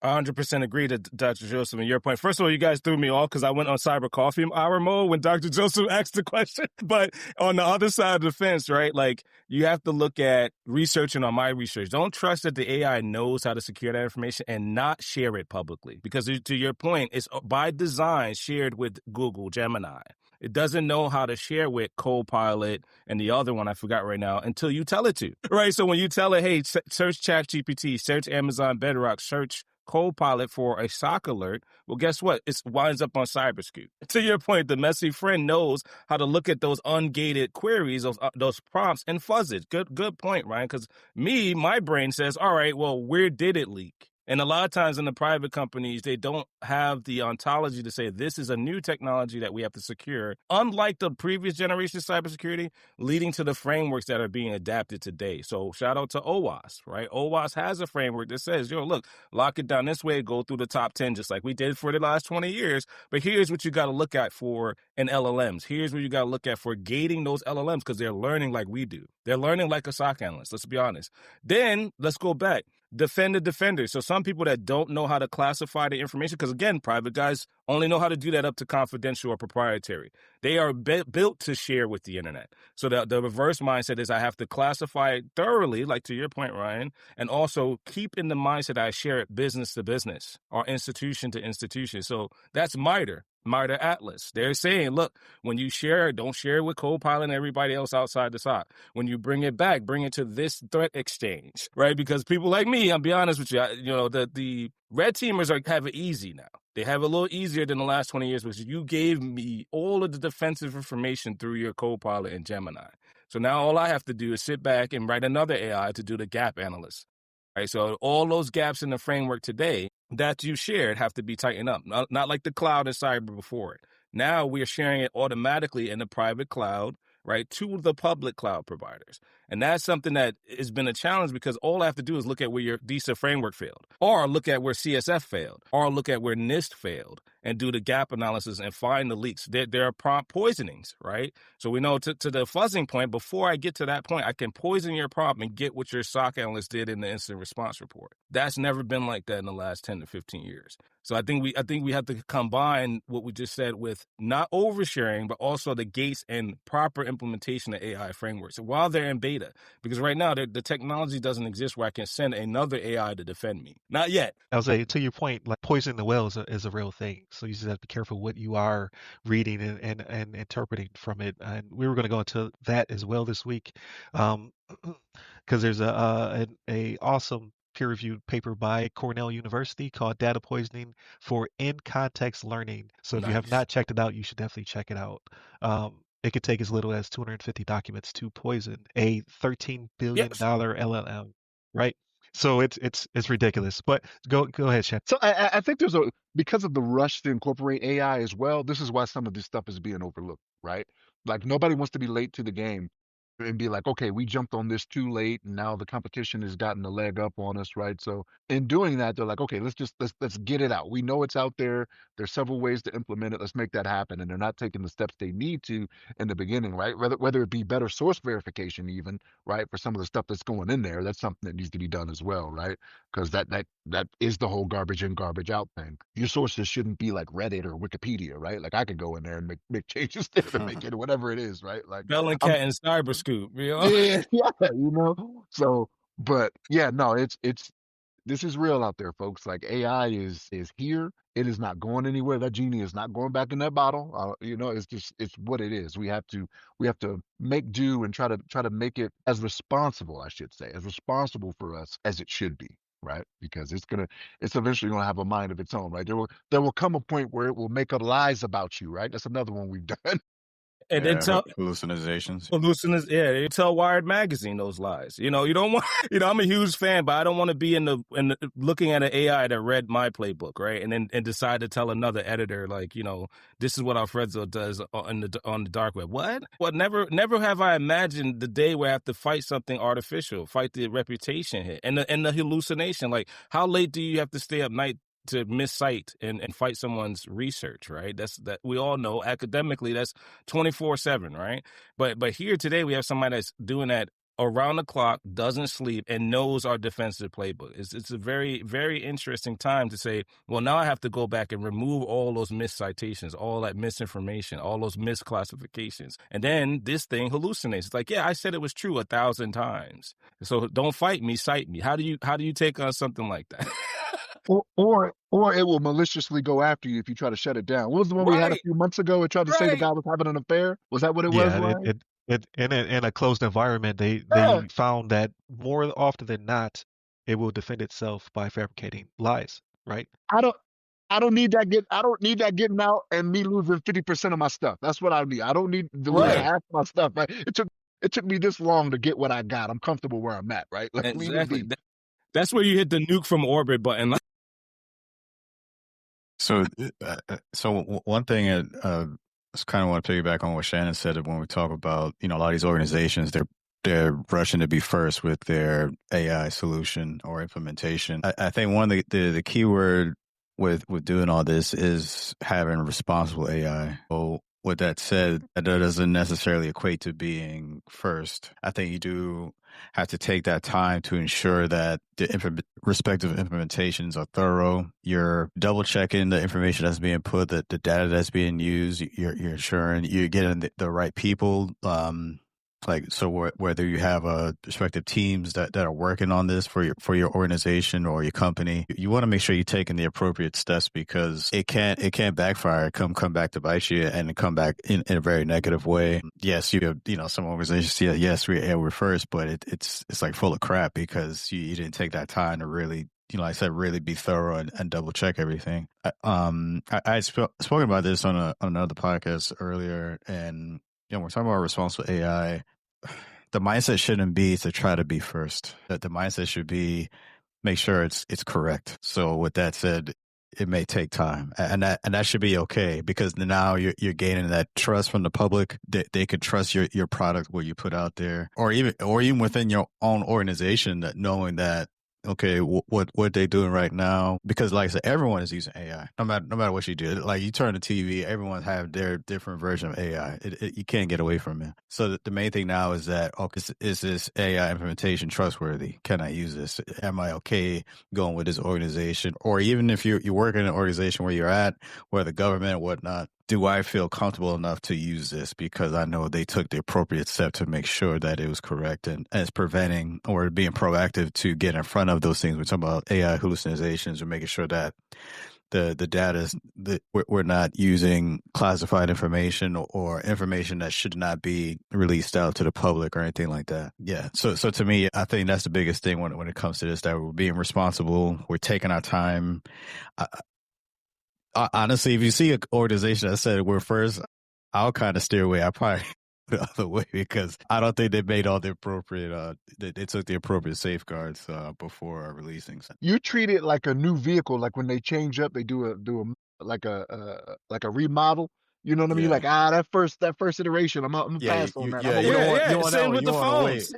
100% agree to Dr. Joseph and your point. First of all, you guys threw me off because I went on cyber coffee hour mode when Dr. Joseph asked the question. But on the other side of the fence, right, like you have to look at researching on my research. Don't trust that the AI knows how to secure that information and not share it publicly. Because to your point, it's by design shared with Google Gemini. It doesn't know how to share with Copilot and the other one I forgot right now until you tell it to, right? So when you tell it, hey, search ChatGPT, search Amazon Bedrock, search Copilot for a SOC alert, well, guess what? It winds up on Cybersecurity. To your point, the messy friend knows how to look at those ungated queries, those prompts, and fuzz it. Good point, Ryan, because my brain says, all right, well, where did it leak? And a lot of times in the private companies, they don't have the ontology to say this is a new technology that we have to secure, unlike the previous generation of cybersecurity, leading to the frameworks that are being adapted today. So shout out to OWASP, right? OWASP has a framework that says, look, lock it down this way, go through the top 10, just like we did for the last 20 years. But here's what you got to look at for in LLMs. Here's what you got to look at for gating those LLMs because they're learning like we do. They're learning like a SOC analyst, let's be honest. Then let's go back. Defend the defender. So some people that don't know how to classify the information, because again, private guys only know how to do that up to confidential or proprietary. They are built to share with the internet. So the reverse mindset is I have to classify it thoroughly, like to your point, Ryan, and also keep in the mindset that I share it business to business or institution to institution. So that's MITRE Atlas. They're saying, look, when you share it, don't share it with Copilot and everybody else outside the SOC. When you bring it back, bring it to this threat exchange, right? Because people like me, I'll be honest with you, the red teamers have it easy now. They have it a little easier than the last 20 years because you gave me all of the defensive information through your Copilot and Gemini. So now all I have to do is sit back and write another AI to do the gap analysis. Right, so all those gaps in the framework today that you shared have to be tightened up, not like the cloud and cyber before it. Now we are sharing it automatically in the private cloud, right, to the public cloud providers. And that's something that has been a challenge because all I have to do is look at where your DISA framework failed, or look at where CSF failed, or look at where NIST failed, and do the gap analysis and find the leaks. There are prompt poisonings, right? So we know to the fuzzing point, before I get to that point, I can poison your prompt and get what your SOC analyst did in the incident response report. That's never been like that in the last 10 to 15 years. So I think we have to combine what we just said with not oversharing, but also the gates and proper implementation of AI frameworks while they're in beta. Because right now, the technology doesn't exist where I can send another AI to defend me. Not yet. I was saying, to your point, like poisoning the well is a real thing. So you just have to be careful what you are reading and interpreting from it. And we were going to go into that as well this week, because there's an awesome peer-reviewed paper by Cornell University called Data Poisoning for In-Context Learning. So if you have not checked it out, you should definitely check it out. It could take as little as 250 documents to poison a $13 billion LLM, right? So it's ridiculous. But go ahead, Shannon. So I think because of the rush to incorporate AI as well, this is why some of this stuff is being overlooked, right? Like nobody wants to be late to the game and be like, okay, we jumped on this too late and now the competition has gotten a leg up on us, right? So in doing that, they're like, okay, let's get it out. We know it's out there. There's several ways to implement it. Let's make that happen. And they're not taking the steps they need to in the beginning, right? Whether it be better source verification even, right? For some of the stuff that's going in there, that's something that needs to be done as well, right? Because that is the whole garbage in, garbage out thing. Your sources shouldn't be like Reddit or Wikipedia, right? Like I could go in there and make changes there and make it whatever it is, right? Like Bellingcat and Cyberscoop, yeah, So, but yeah, no, it's this is real out there, folks. Like AI is here. It is not going anywhere. That genie is not going back in that bottle. It's what it is. We have to make do and try to make it as responsible, I should say, as responsible for us as it should be, right? Because it's eventually gonna have a mind of its own, right? There will come a point where it will make up lies about you, right? That's another one we've done. And then hallucinations. Yeah, they tell Wired magazine those lies. You don't want. I'm a huge fan, but I don't want to be in the looking at an AI that read my playbook, right? And decide to tell another editor like, this is what Alfredo does on the dark web. What? Never have I imagined the day where I have to fight something artificial, fight the reputation hit and the hallucination. Like, how late do you have to stay up night to miscite and fight someone's research, right? That we all know academically that's 24/7, right? But here today we have somebody that's doing that around the clock, doesn't sleep, and knows our defensive playbook. It's a very, very interesting time to say, well, now I have to go back and remove all those miscitations, all that misinformation, all those misclassifications. And then this thing hallucinates. It's like, yeah, I said it was true 1,000 times. So don't fight me, cite me. How do you take on something like that? Or it will maliciously go after you if you try to shut it down. What was the one we had a few months ago? It tried to say the guy was having an affair. Was that what it was? Yeah, it in a closed environment, they found that more often than not, it will defend itself by fabricating lies, right? I don't need that getting out and me losing 50% of my stuff. That's what I need. I don't need to lose half of my stuff, right? It took me this long to get what I got. I'm comfortable where I'm at, right? Like, exactly. That's where you hit the nuke from orbit button. So one thing I kind of want to piggyback on what Shannon said when we talk about, a lot of these organizations, they're rushing to be first with their AI solution or implementation. I think one of the key word with doing all this is having responsible AI. So with that said, that doesn't necessarily equate to being first. I think you do have to take that time to ensure that the respective implementations are thorough. You're double checking the information that's being put, the data that's being used. You're ensuring you're getting the right people. Whether you have respective teams that are working on this for your organization or your company, you want to make sure you're taking the appropriate steps, because it can't backfire, come back to bite you and come back in a very negative way. Yes, you have some organizations. Yeah, yes, we're first, but it's like full of crap because you didn't take that time to really, like I said, really be thorough and double check everything. I spoken about this on another podcast earlier, and we're talking about responsible AI. The mindset shouldn't be to try to be first. That the mindset should be make sure it's correct. So with that said, it may take time, and that should be okay, because now you're gaining that trust from the public. They could trust your product, what you put out there, or even within your own organization, that knowing that, okay, what they doing right now, because like I said, everyone is using AI. No matter what you do, like you turn the TV, everyone have their different version of AI. You can't get away from it. So the main thing now is that, okay, is this AI implementation trustworthy? Can I use this? Am I okay going with this organization? Or even if you work in an organization where you're at, where the government and whatnot, do I feel comfortable enough to use this because I know they took the appropriate step to make sure that it was correct and it's preventing or being proactive to get in front of those things? We're talking about AI hallucinations, or making sure that the data is that we're not using classified information or information that should not be released out to the public or anything like that. Yeah. So to me, I think that's the biggest thing when it comes to this, that we're being responsible. We're taking our time. Honestly, if you see an organization that said we're first, I'll kind of steer away. I probably the other way, because I don't think they made all the appropriate. They took the appropriate safeguards before releasing. You treat it like a new vehicle, like when they change up, they do a like a remodel. You know what I mean? Like, that first iteration, I'm gonna pass on that. Same with the phones.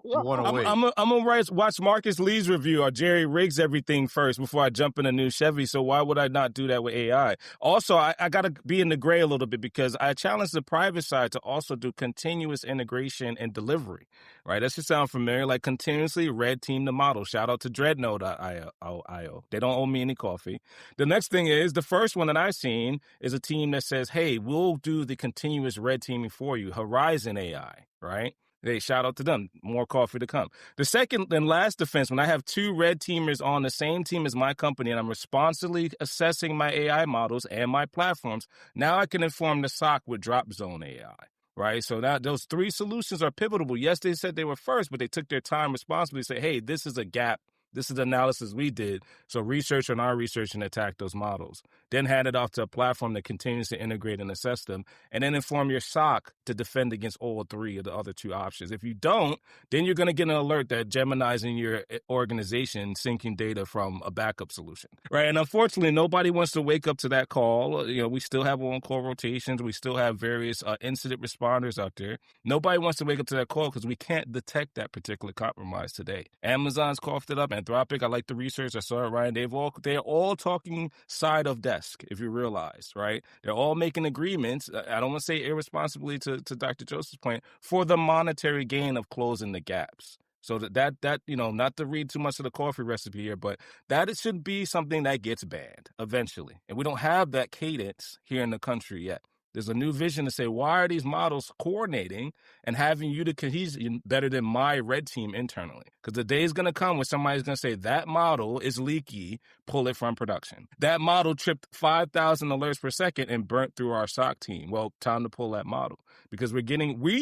You want to wait. I'm gonna watch Marcus Lee's review or Jerry Riggs everything first before I jump in a new Chevy. So why would I not do that with AI? Also, I gotta be in the gray a little bit, because I challenge the private side to also do continuous integration and delivery. Right? That should sound familiar. Like continuously red team the model. Shout out to Dreadnought.io. They don't owe me any coffee. The next thing is, the first one that I've seen is a team that says, hey, we'll do the continuous red teaming for you. Horizon AI, right? Hey, shout out to them. More coffee to come. The second and last defense, when I have two red teamers on the same team as my company and I'm responsibly assessing my AI models and my platforms, now I can inform the SOC with drop zone AI. Right. So that those three solutions are pivotal. Yes, they said they were first, but they took their time responsibly to say, hey, this is a gap. This is the analysis we did. So research on our research and attack those models. Then hand it off to a platform that continues to integrate and assess them. And then inform your SOC to defend against all three of the other two options. If you don't, then you're going to get an alert that Gemini's in your organization syncing data from a backup solution. Right. And unfortunately, nobody wants to wake up to that call. You know, we still have on-call rotations. We still have various incident responders out there. Nobody wants to wake up to that call because we can't detect that particular compromise today. Amazon's coughed it up. Anthropic, I like the research. I saw it, Ryan. They're all talking side of desk, if you realize, right? They're all making agreements. I don't want to say irresponsibly to Dr. Joseph's point, for the monetary gain of closing the gaps. So that you know, not to read too much of the coffee recipe here, but that it should be something that gets banned eventually. And we don't have that cadence here in the country yet. There's a new vision to say, why are these models coordinating and having you to cohesive better than my red team internally? Because the day is going to come when somebody's going to say that model is leaky, pull it from production. That model tripped 5,000 alerts per second and burnt through our SOC team. Well, time to pull that model because we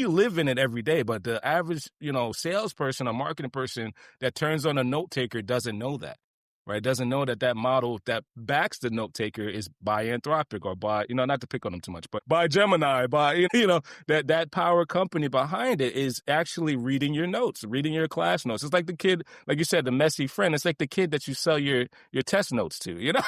live in it every day, but the average, you know, salesperson or marketing person that turns on a note taker doesn't know that. Right, doesn't know that model that backs the note taker is by Anthropic or by, you know, not to pick on them too much, but by Gemini, by, you know, that power company behind it is actually reading your notes, reading your class notes. It's like the kid, like you said, the messy friend. It's like the kid that you sell your test notes to, you know,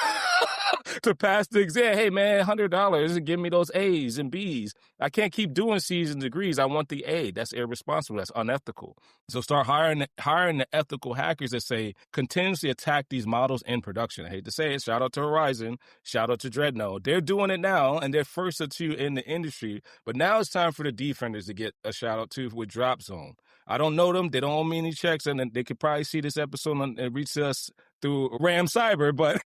to pass the exam. Hey, man, $100 and give me those A's and B's. I can't keep doing C's and degrees. I want the A. That's irresponsible. That's unethical. So start hiring the ethical hackers that say continuously attack these models in production. I hate to say it. Shout out to Horizon. Shout out to Dreadnought. They're doing it now, and they're first or two in the industry. But now it's time for the defenders to get a shout out to with Drop Zone. I don't know them. They don't owe me any checks, and they could probably see this episode and reach us through Ram Cyber, but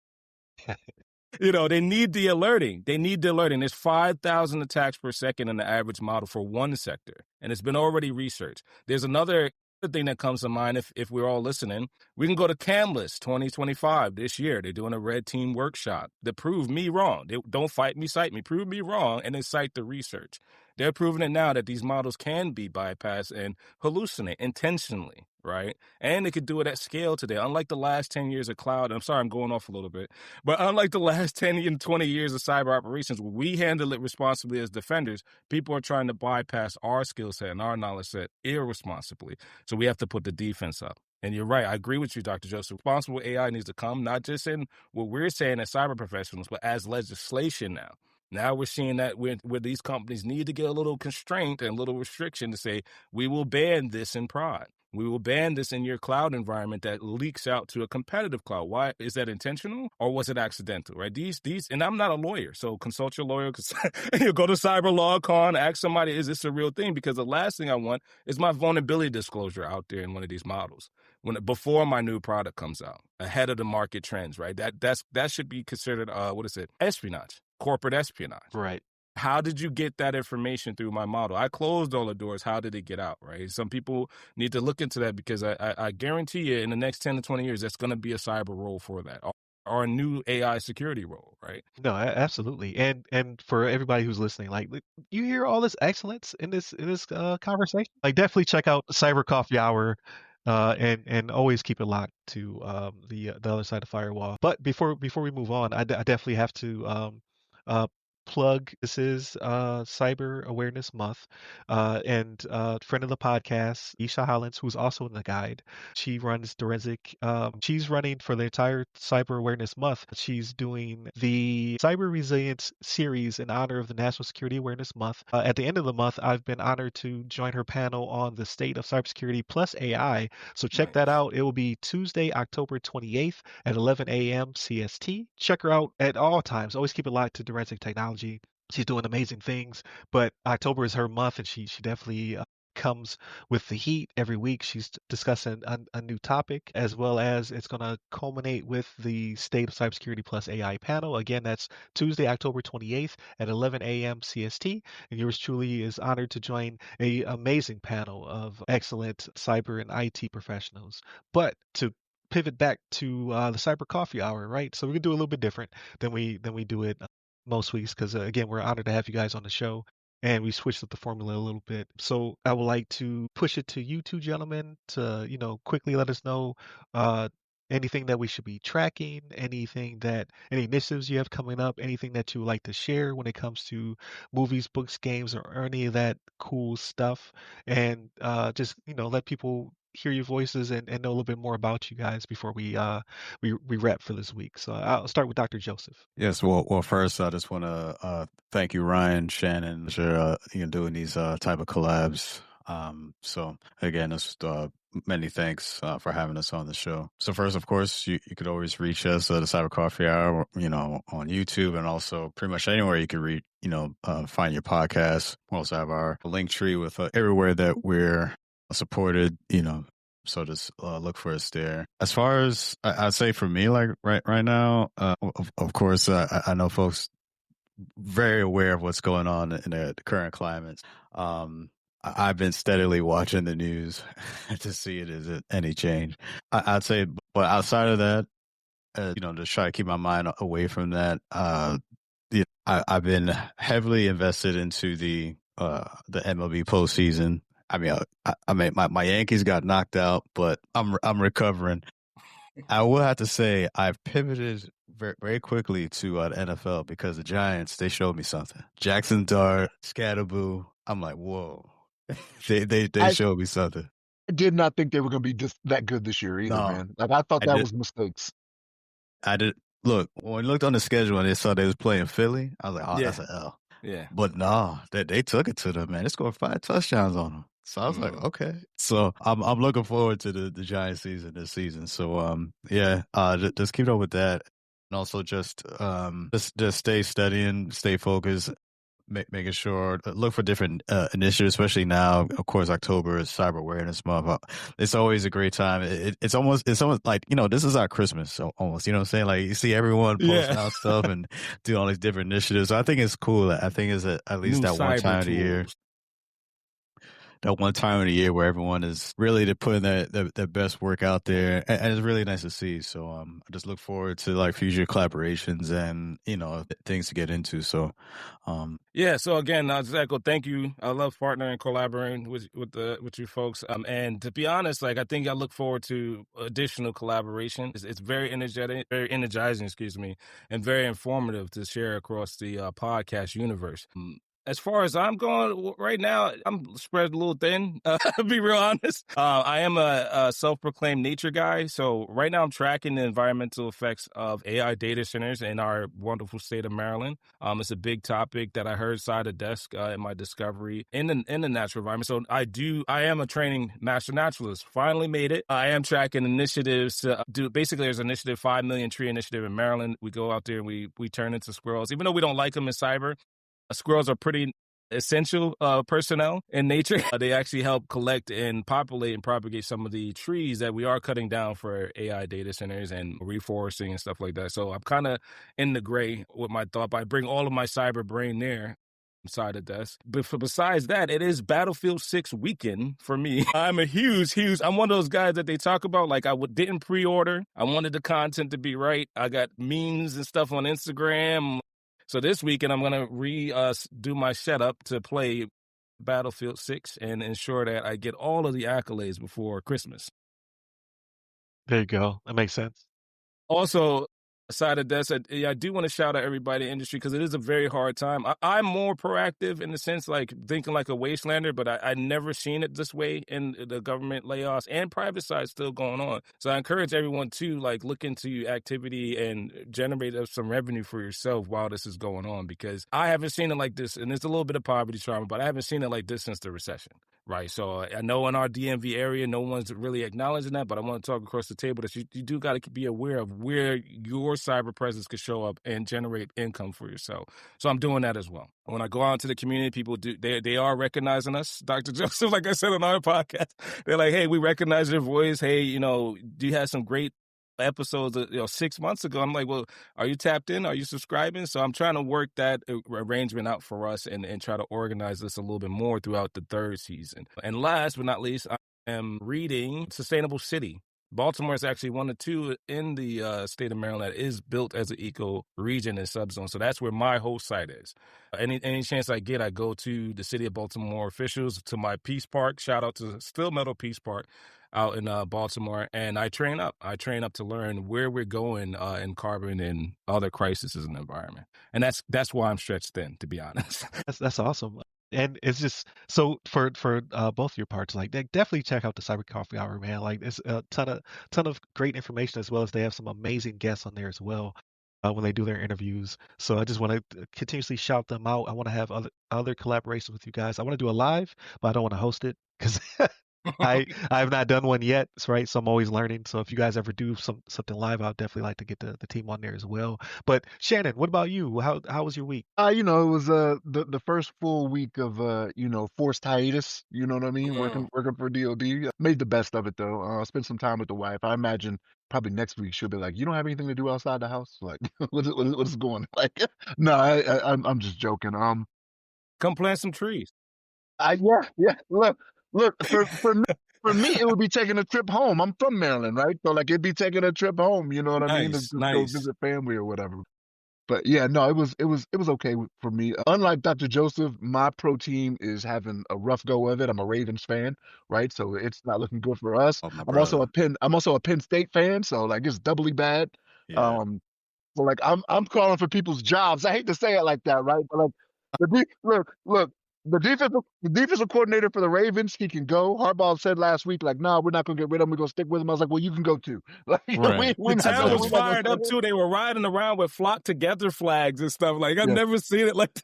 you know, they need the alerting. There's 5,000 attacks per second in the average model for one sector, and it's been already researched. There's another thing that comes to mind if we're all listening. We can go to Canlis 2025 this year. They're doing a red team workshop to prove me wrong. They don't fight me, cite me. Prove me wrong, and then cite the research. They're proving it now that these models can be bypassed and hallucinate intentionally, right? And they could do it at scale today. Unlike the last 10 years of cloud, I'm sorry I'm going off a little bit, but unlike the last 10 and 20 years of cyber operations, where we handle it responsibly as defenders, people are trying to bypass our skill set and our knowledge set irresponsibly. So we have to put the defense up. And you're right. I agree with you, Dr. Joseph. Responsible AI needs to come, not just in what we're saying as cyber professionals, but as legislation now. Now we're seeing that where these companies need to get a little constraint and a little restriction to say, we will ban this in prod. We will ban this in your cloud environment that leaks out to a competitive cloud. Why? Is that intentional or was it accidental, right? These, and I'm not a lawyer, so consult your lawyer. You go to CyberLawCon, ask somebody, is this a real thing? Because the last thing I want is my vulnerability disclosure out there in one of these models before my new product comes out, ahead of the market trends, right? That should be considered, espionage, corporate espionage. Right. How did you get that information through my model? I closed all the doors. How did it get out, right? Some people need to look into that because I guarantee you in the next 10 to 20 years, that's going to be a cyber role for that or a new AI security role, right? No, absolutely. And for everybody who's listening, like you hear all this excellence in this conversation, like definitely check out Cyber Coffee Hour. And always keep it locked to the other side of Firewall. But before we move on, I definitely have to plug. This is Cyber Awareness Month, and friend of the podcast, Isha Hollins, who's also in the guide. She runs Forensic. She's running for the entire Cyber Awareness Month. She's doing the Cyber Resilience series in honor of the National Security Awareness Month. At the end of the month, I've been honored to join her panel on the state of cybersecurity plus AI. So check that out. It will be Tuesday, October 28th at 11 a.m. CST. Check her out at all times. Always keep it locked to Forensic Technology. She's doing amazing things, but October is her month, and she definitely comes with the heat. Every week she's discussing a new topic, as well as it's going to culminate with the State of Cybersecurity Plus AI panel. Again, that's Tuesday, October 28th at 11 a.m. CST. And yours truly is honored to join an amazing panel of excellent cyber and IT professionals. But to pivot back to the Cyber Coffee Hour, right? So we're gonna do a little bit different than we do it most weeks, because again, we're honored to have you guys on the show, and we switched up the formula a little bit. So I would like to push it to you two gentlemen to quickly let us know anything that we should be tracking, any initiatives you have coming up, anything that you would like to share when it comes to movies, books, games, or any of that cool stuff, and just let people hear your voices and know a little bit more about you guys before we wrap for this week. So I'll start with Dr. Joseph. Yes. Well, first, I just want to thank you, Ryan, Shannon, for doing these type of collabs. So again, just many thanks for having us on the show. So first, of course, you could always reach us at the Cyber Coffee Hour, on YouTube, and also pretty much anywhere you could read, find your podcast. We also have our link tree with everywhere that we're supported, so just look for us there. As far as I'd say for me, like right now, of course, I know folks very aware of what's going on in the current climate. I've been steadily watching the news to see if there's any change. I'd say, but outside of that, just try to keep my mind away from that. I've been heavily invested into the MLB postseason. I mean, my Yankees got knocked out, but I'm recovering. I will have to say I've pivoted very, very quickly to the NFL because the Giants, they showed me something. Jackson Dart, Scatterboo. I'm like, whoa. they showed me something. I did not think they were going to be just that good this year either, man. Like I thought that was mistakes. I did. Look, when we looked on the schedule and they saw they was playing Philly, I was like, oh, that's an L. Yeah. But no, they took it to them, man. They scored 5 touchdowns on them. So I was like, okay. So I'm looking forward to the Giants season this season. So just keep up with that, and also just stay studying, stay focused, making sure look for different initiatives, especially now. Of course, October is Cyber Awareness Month. It's always a great time. It's almost like this is our Christmas, so almost. You know what I'm saying? Like you see everyone posting out stuff and do all these different initiatives. So I think it's cool. I think it's at least that one time of the year. That one time of the year where everyone is really putting their best work out there, and it's really nice to see. So I just look forward to like future collaborations and things to get into. So so again, Zach, thank you. I love partnering and collaborating with you folks. And to be honest, like I think I look forward to additional collaboration. It's very energizing, and very informative to share across the podcast universe. As far as I'm going right now, I'm spread a little thin, to be real honest. I am a self-proclaimed nature guy. So right now I'm tracking the environmental effects of AI data centers in our wonderful state of Maryland. It's a big topic that I heard side of desk in my discovery in the natural environment. So I am a training master naturalist. Finally made it. I am tracking initiatives to basically there's an initiative, 5 Million Tree Initiative in Maryland. We go out there and we turn into squirrels. Even though we don't like them in cyber, squirrels are pretty essential personnel in nature. They actually help collect and populate and propagate some of the trees that we are cutting down for AI data centers and reforesting and stuff like that. So I'm kind of in the gray with my thought, but I bring all of my cyber brain there side of desk. But besides that, it is Battlefield 6 weekend for me. I'm a huge, I'm one of those guys that they talk about, like didn't pre-order. I wanted the content to be right. I got memes and stuff on Instagram. So this weekend, I'm going to do my setup to play Battlefield 6 and ensure that I get all of the accolades before Christmas. There you go. That makes sense. Also, aside of that, I do want to shout out everybody in the industry because it is a very hard time. I'm more proactive in the sense, like thinking like a wastelander, but I never seen it this way in the government layoffs and private side still going on. So I encourage everyone to like look into activity and generate some revenue for yourself while this is going on, because I haven't seen it like this. And there's a little bit of poverty trauma, but I haven't seen it like this since the recession. Right. So I know in our DMV area, no one's really acknowledging that, but I want to talk across the table that you do got to be aware of where your cyber presence could show up and generate income for yourself. So I'm doing that as well. When I go out into the community, people they are recognizing us, Dr. Joseph, like I said on our podcast. They're like, hey, we recognize your voice. Hey, do you have some great episodes 6 months ago? I'm like, well, are you tapped in? Are you subscribing? So I'm trying to work that arrangement out for us and try to organize this a little bit more throughout the third season. And last but not least, I am reading Sustainable City. Baltimore is actually one of two in the state of Maryland that is built as an eco region and subzone. So that's where my host site is. Any chance I get, I go to the city of Baltimore officials, to my Peace Park. Shout out to Still Meadow Peace Park out in Baltimore, and I train up. I train up to learn where we're going in carbon and other crises in the environment, and that's why I'm stretched thin, to be honest. That's awesome. And it's just so for both your parts, like definitely check out the Cyber Coffee Hour, man. Like it's a ton of great information, as well as they have some amazing guests on there as well when they do their interviews. So I just want to continuously shout them out. I want to have other collaborations with you guys. I want to do a live, but I don't want to host it because I've not done one yet, right? So I'm always learning. So if you guys ever do something live, I'd definitely like to get the team on there as well. But Shannon, what about you? How was your week? It was the first full week of forced hiatus. You know what I mean? Working for DoD. Made the best of it though. Spent some time with the wife. I imagine probably next week she'll be like, "You don't have anything to do outside the house? Like, what is going on?" Like, no, I'm just joking. Come plant some trees. Yeah. Look. For me, it would be taking a trip home. I'm from Maryland, right? So like, it'd be taking a trip home. You know what I mean? To just go visit family or whatever. But yeah, no, it was okay for me. Unlike Dr. Joseph, my pro team is having a rough go of it. I'm a Ravens fan, right? So it's not looking good for us. Oh, my I'm also brother. I'm also a Penn State fan, so like it's doubly bad. Yeah. So like I'm calling for people's jobs. I hate to say it like that, right? But like look, the defensive coordinator for the Ravens, he can go. Harbaugh said last week, like, no, we're not gonna get rid of him. We're gonna stick with him. I was like, well, you can go too. Like, Right. we're The not town gonna. was fired up too. They were riding around with flock together flags and stuff. Like I've never seen it like that.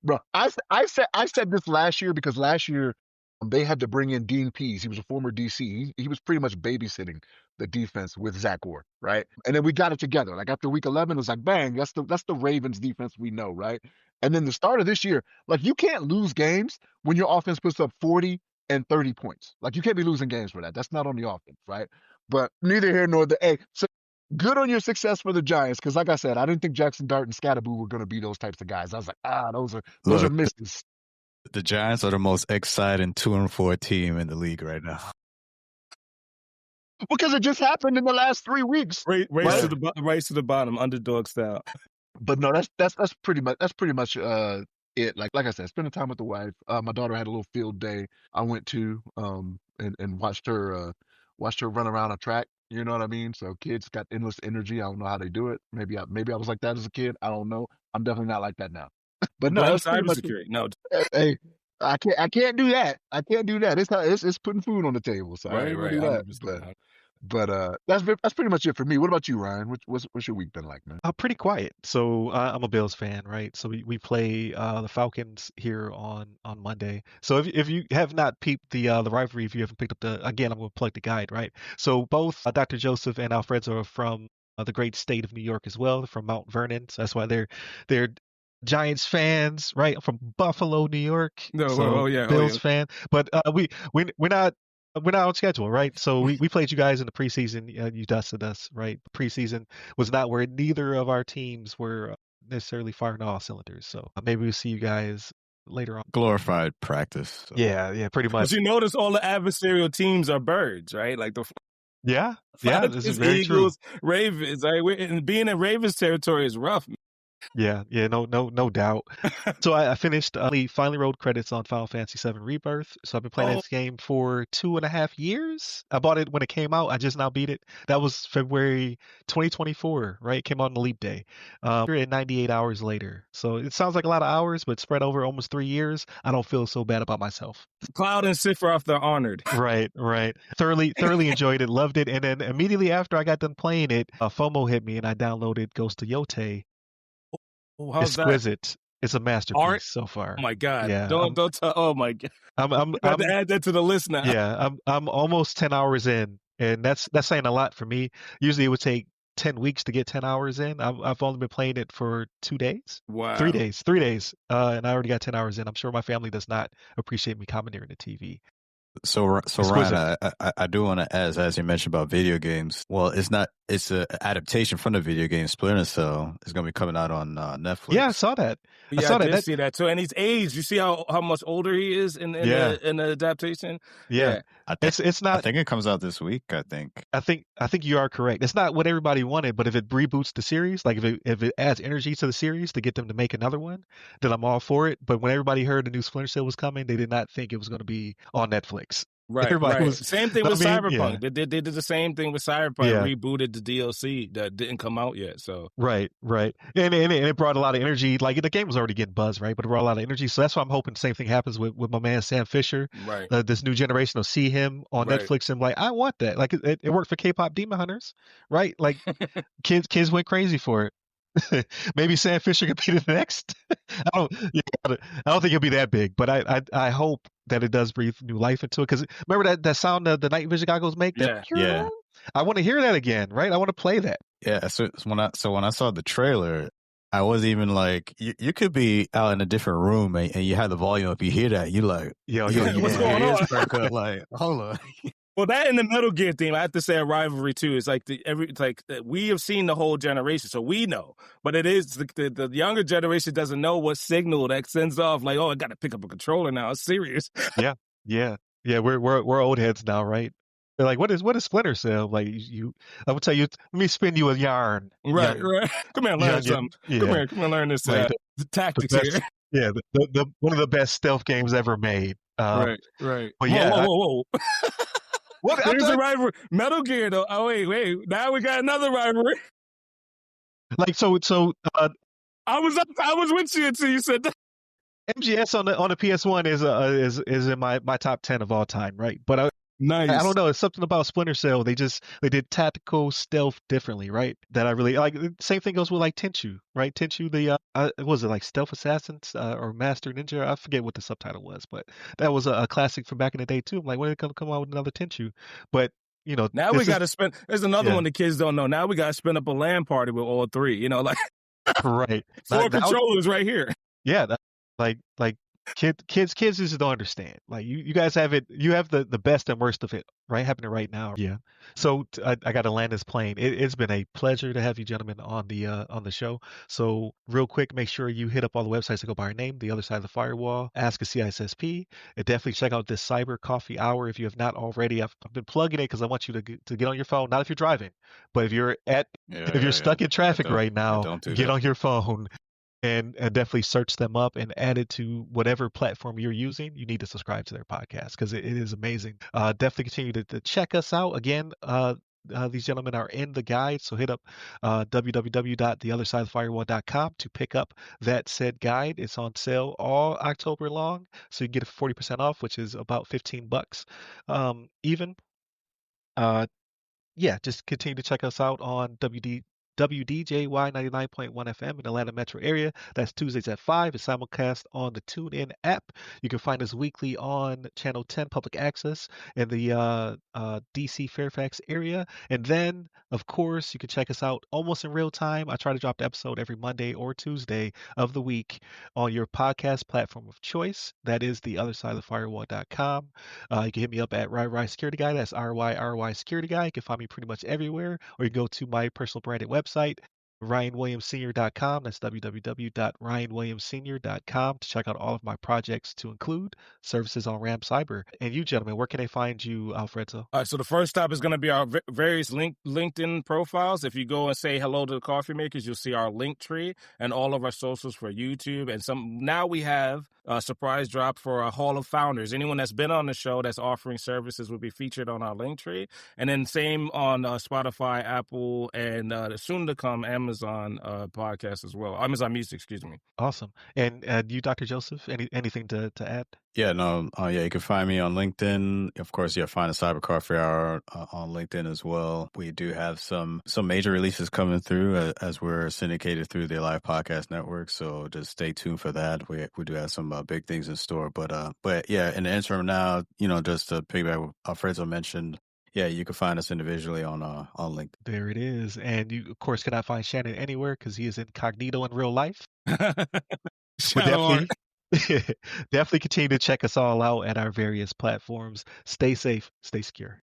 Bro. I said this last year because last year they had to bring in Dean Pease. He was a former DC. He was pretty much babysitting the defense with Zach Orr, right? And then we got it together. Like after week 11, it was like, bang, that's the Ravens defense we know, right? And then the start of this year, like you can't lose games when your offense puts up 40 and 30 points. Like you can't be losing games for that. That's not on the offense, right? But neither here nor there. Hey, so good on your success for the Giants, because like I said, I didn't think Jackson Dart and Scatterboo were going to be those types of guys. I was like, those are Look, misses. the Giants are the most exciting 2-4 team in the league right now. Because it just happened in the last 3 weeks. Race to the bottom, underdog style. But no, that's pretty much it. Like I said, spending time with the wife. My daughter had a little field day. I went to and watched her run around a track. You know what I mean? So kids got endless energy. I don't know how they do it. Maybe I was like that as a kid. I don't know. I'm definitely not like that now. But no, that's pretty much Cybersecurity. No, hey, I can't do that. I can't do that. It's putting food on the table. So I ain't gonna do that. 100%. But that's pretty much it for me. What about you, Ryan? What's your week been like, man? Pretty quiet. So I'm a Bills fan, right? So we play the Falcons here on Monday. So if you have not peeped the rivalry, if you haven't picked up I'm going to plug the guide, right? So both Dr. Joseph and Alfredo are from the great state of New York as well, from Mount Vernon. So that's why they're Giants fans, right? From Buffalo, New York. No, so Bills fan. But we're not on schedule, right? So we played you guys in the preseason. You dusted us, right? Preseason was not where neither of our teams were necessarily firing all cylinders. So maybe we'll see you guys later on. Glorified practice. So. Yeah, pretty much. But you notice all the adversarial teams are birds, right? Like the this is very Eagles, true. Ravens. Right? And being in Ravens territory is rough. Yeah, no doubt. So I finished finally rolled credits on Final Fantasy VII Rebirth. So I've been playing this game for 2.5 years. I bought it when it came out. I just now beat it. That was February 2024, right? It came out on the leap day. 98 hours later. So it sounds like a lot of hours, but spread over almost 3 years, I don't feel so bad about myself. Cloud and Sephiroth, they're honored. Right. Thoroughly enjoyed it, loved it, and then immediately after I got done playing it, FOMO hit me, and I downloaded Ghost of Yote. How's Exquisite. that? It's a masterpiece so far. Oh my God! Yeah, Don't tell. Oh my God! I'm I have to add that to the list now. Yeah, I'm almost 10 hours in, and that's saying a lot for me. Usually it would take 10 weeks to get 10 hours in. I've only been playing it for 2 days. Wow. 3 days. 3 days. And I already got 10 hours in. I'm sure my family does not appreciate me commandeering the TV. So Ryan, I do want to ask, as you mentioned about video games. Well, it's an adaptation from the video game Splinter Cell. It's going to be coming out on Netflix. Yeah, I saw that. I did see that too. And he's aged. You see how much older he is in the adaptation? Yeah. It's not. I think it comes out this week. I think you are correct. It's not what everybody wanted, but if it reboots the series, like if it adds energy to the series to get them to make another one, then I'm all for it. But when everybody heard the new Splinter Cell was coming, they did not think it was going to be on Netflix. Right. Same thing with Cyberpunk. Yeah. They did the same thing with Cyberpunk. Yeah. Rebooted the DLC that didn't come out yet. So right, and it brought a lot of energy. Like the game was already getting buzz, right? But it brought a lot of energy. So that's why I'm hoping the same thing happens with my man Sam Fisher. Right. This new generation will see him on Netflix and like, I want that. Like it worked for K-pop Demon Hunters, right? Like kids went crazy for it. Maybe Sam Fisher could be the next. I don't think he'll be that big, but I hope that it does breathe new life into it. Because remember that sound the night vision goggles make? Yeah. I want to hear that again, right? I want to play that. Yeah. So when I saw the trailer, I was even like, you could be out in a different room and you have the volume up. You hear that, you like, what's going on? Like, hold on. Well, that and the Metal Gear theme, I have to say a rivalry too. It's like we have seen the whole generation, so we know. But it is the younger generation doesn't know what signal that sends off. Like, oh, I got to pick up a controller now. It's serious. Yeah. We're old heads now, right? They're like, what is Splinter Cell? Like I would tell you, let me spin you a yarn. Right. Come here, learn something. Yeah. Come here, learn this. The tactics here. Yeah, the one of the best stealth games ever made. Right. But yeah, whoa. What? There's a rivalry. Metal Gear, though. Oh, wait. Now we got another rivalry. Like so. I was with you until you said that. MGS on the PS1 is in my top 10 of all time, right? But nice. I don't know. It's something about Splinter Cell. They did tactical stealth differently, right? That I really like. Same thing goes with like Tenchu, right? Tenchu, the was it like Stealth Assassins or Master Ninja? I forget what the subtitle was, but that was a classic from back in the day too. I'm like, when are they gonna come out with another Tenchu? But now we got to spend. There's another one the kids don't know. Now we got to spin up a LAN party with all three. Like right, 4 controllers right here. Yeah, like kids just don't understand. Like you guys have it. You have the best and worst of it, right? Happening right now. Yeah. So I got to land this plane. It's been a pleasure to have you gentlemen on the show. So real quick, make sure you hit up all the websites that go by our name, The Other Side of the Firewall, Ask a CISSP, and definitely check out this Cyber Coffee Hour if you have not already. I've been plugging it because I want you to get on your phone. Not if you're driving, but if you're stuck in traffic right now, get on your phone. And definitely search them up and add it to whatever platform you're using. You need to subscribe to their podcast because it is amazing. Definitely continue to check us out. Again, these gentlemen are in the guide, so hit up www.theothersideofthefirewall.com to pick up that said guide. It's on sale all October long, so you can get it for 40% off, which is about $15 even. Just continue to check us out on WDJY 99.1 FM in the Atlanta metro area. That's Tuesdays at 5. It's simulcast on the TuneIn app. You can find us weekly on Channel 10 Public Access in the DC Fairfax area. And then, of course, you can check us out almost in real time. I try to drop the episode every Monday or Tuesday of the week on your podcast platform of choice. That is theothersideofthefirewall.com. You can hit me up at RY Security Guy. That's RY Security Guy. You can find me pretty much everywhere. Or you can go to my personal branded website, RyanWilliamsSenior.com. That's www.RyanWilliamsSenior.com to check out all of my projects, to include services on RAM Cyber. And you, gentlemen, where can they find you, Alfredo? All right, so the first stop is going to be our various LinkedIn profiles. If you go and say hello to the coffee makers, you'll see our link tree and all of our socials for YouTube. And now we have a surprise drop for a Hall of Founders. Anyone that's been on the show that's offering services will be featured on our link tree. And then same on Spotify, Apple, and soon to come Amazon Amazon podcast as well. Amazon Music, excuse me. Awesome. And you, Dr. Joseph, anything to add? Yeah, no, yeah, you can find me on LinkedIn. Of course, yeah, find the Cyber Coffee Hour on LinkedIn as well. We do have some major releases coming through as we're syndicated through the Live Podcast Network. So just stay tuned for that. We do have some big things in store. But yeah, in the interim now, just to piggyback what Alfredo mentioned, yeah, you can find us individually on LinkedIn. There it is. And you, of course, cannot find Shannon anywhere because he is incognito in real life. But definitely continue to check us all out at our various platforms. Stay safe, stay secure.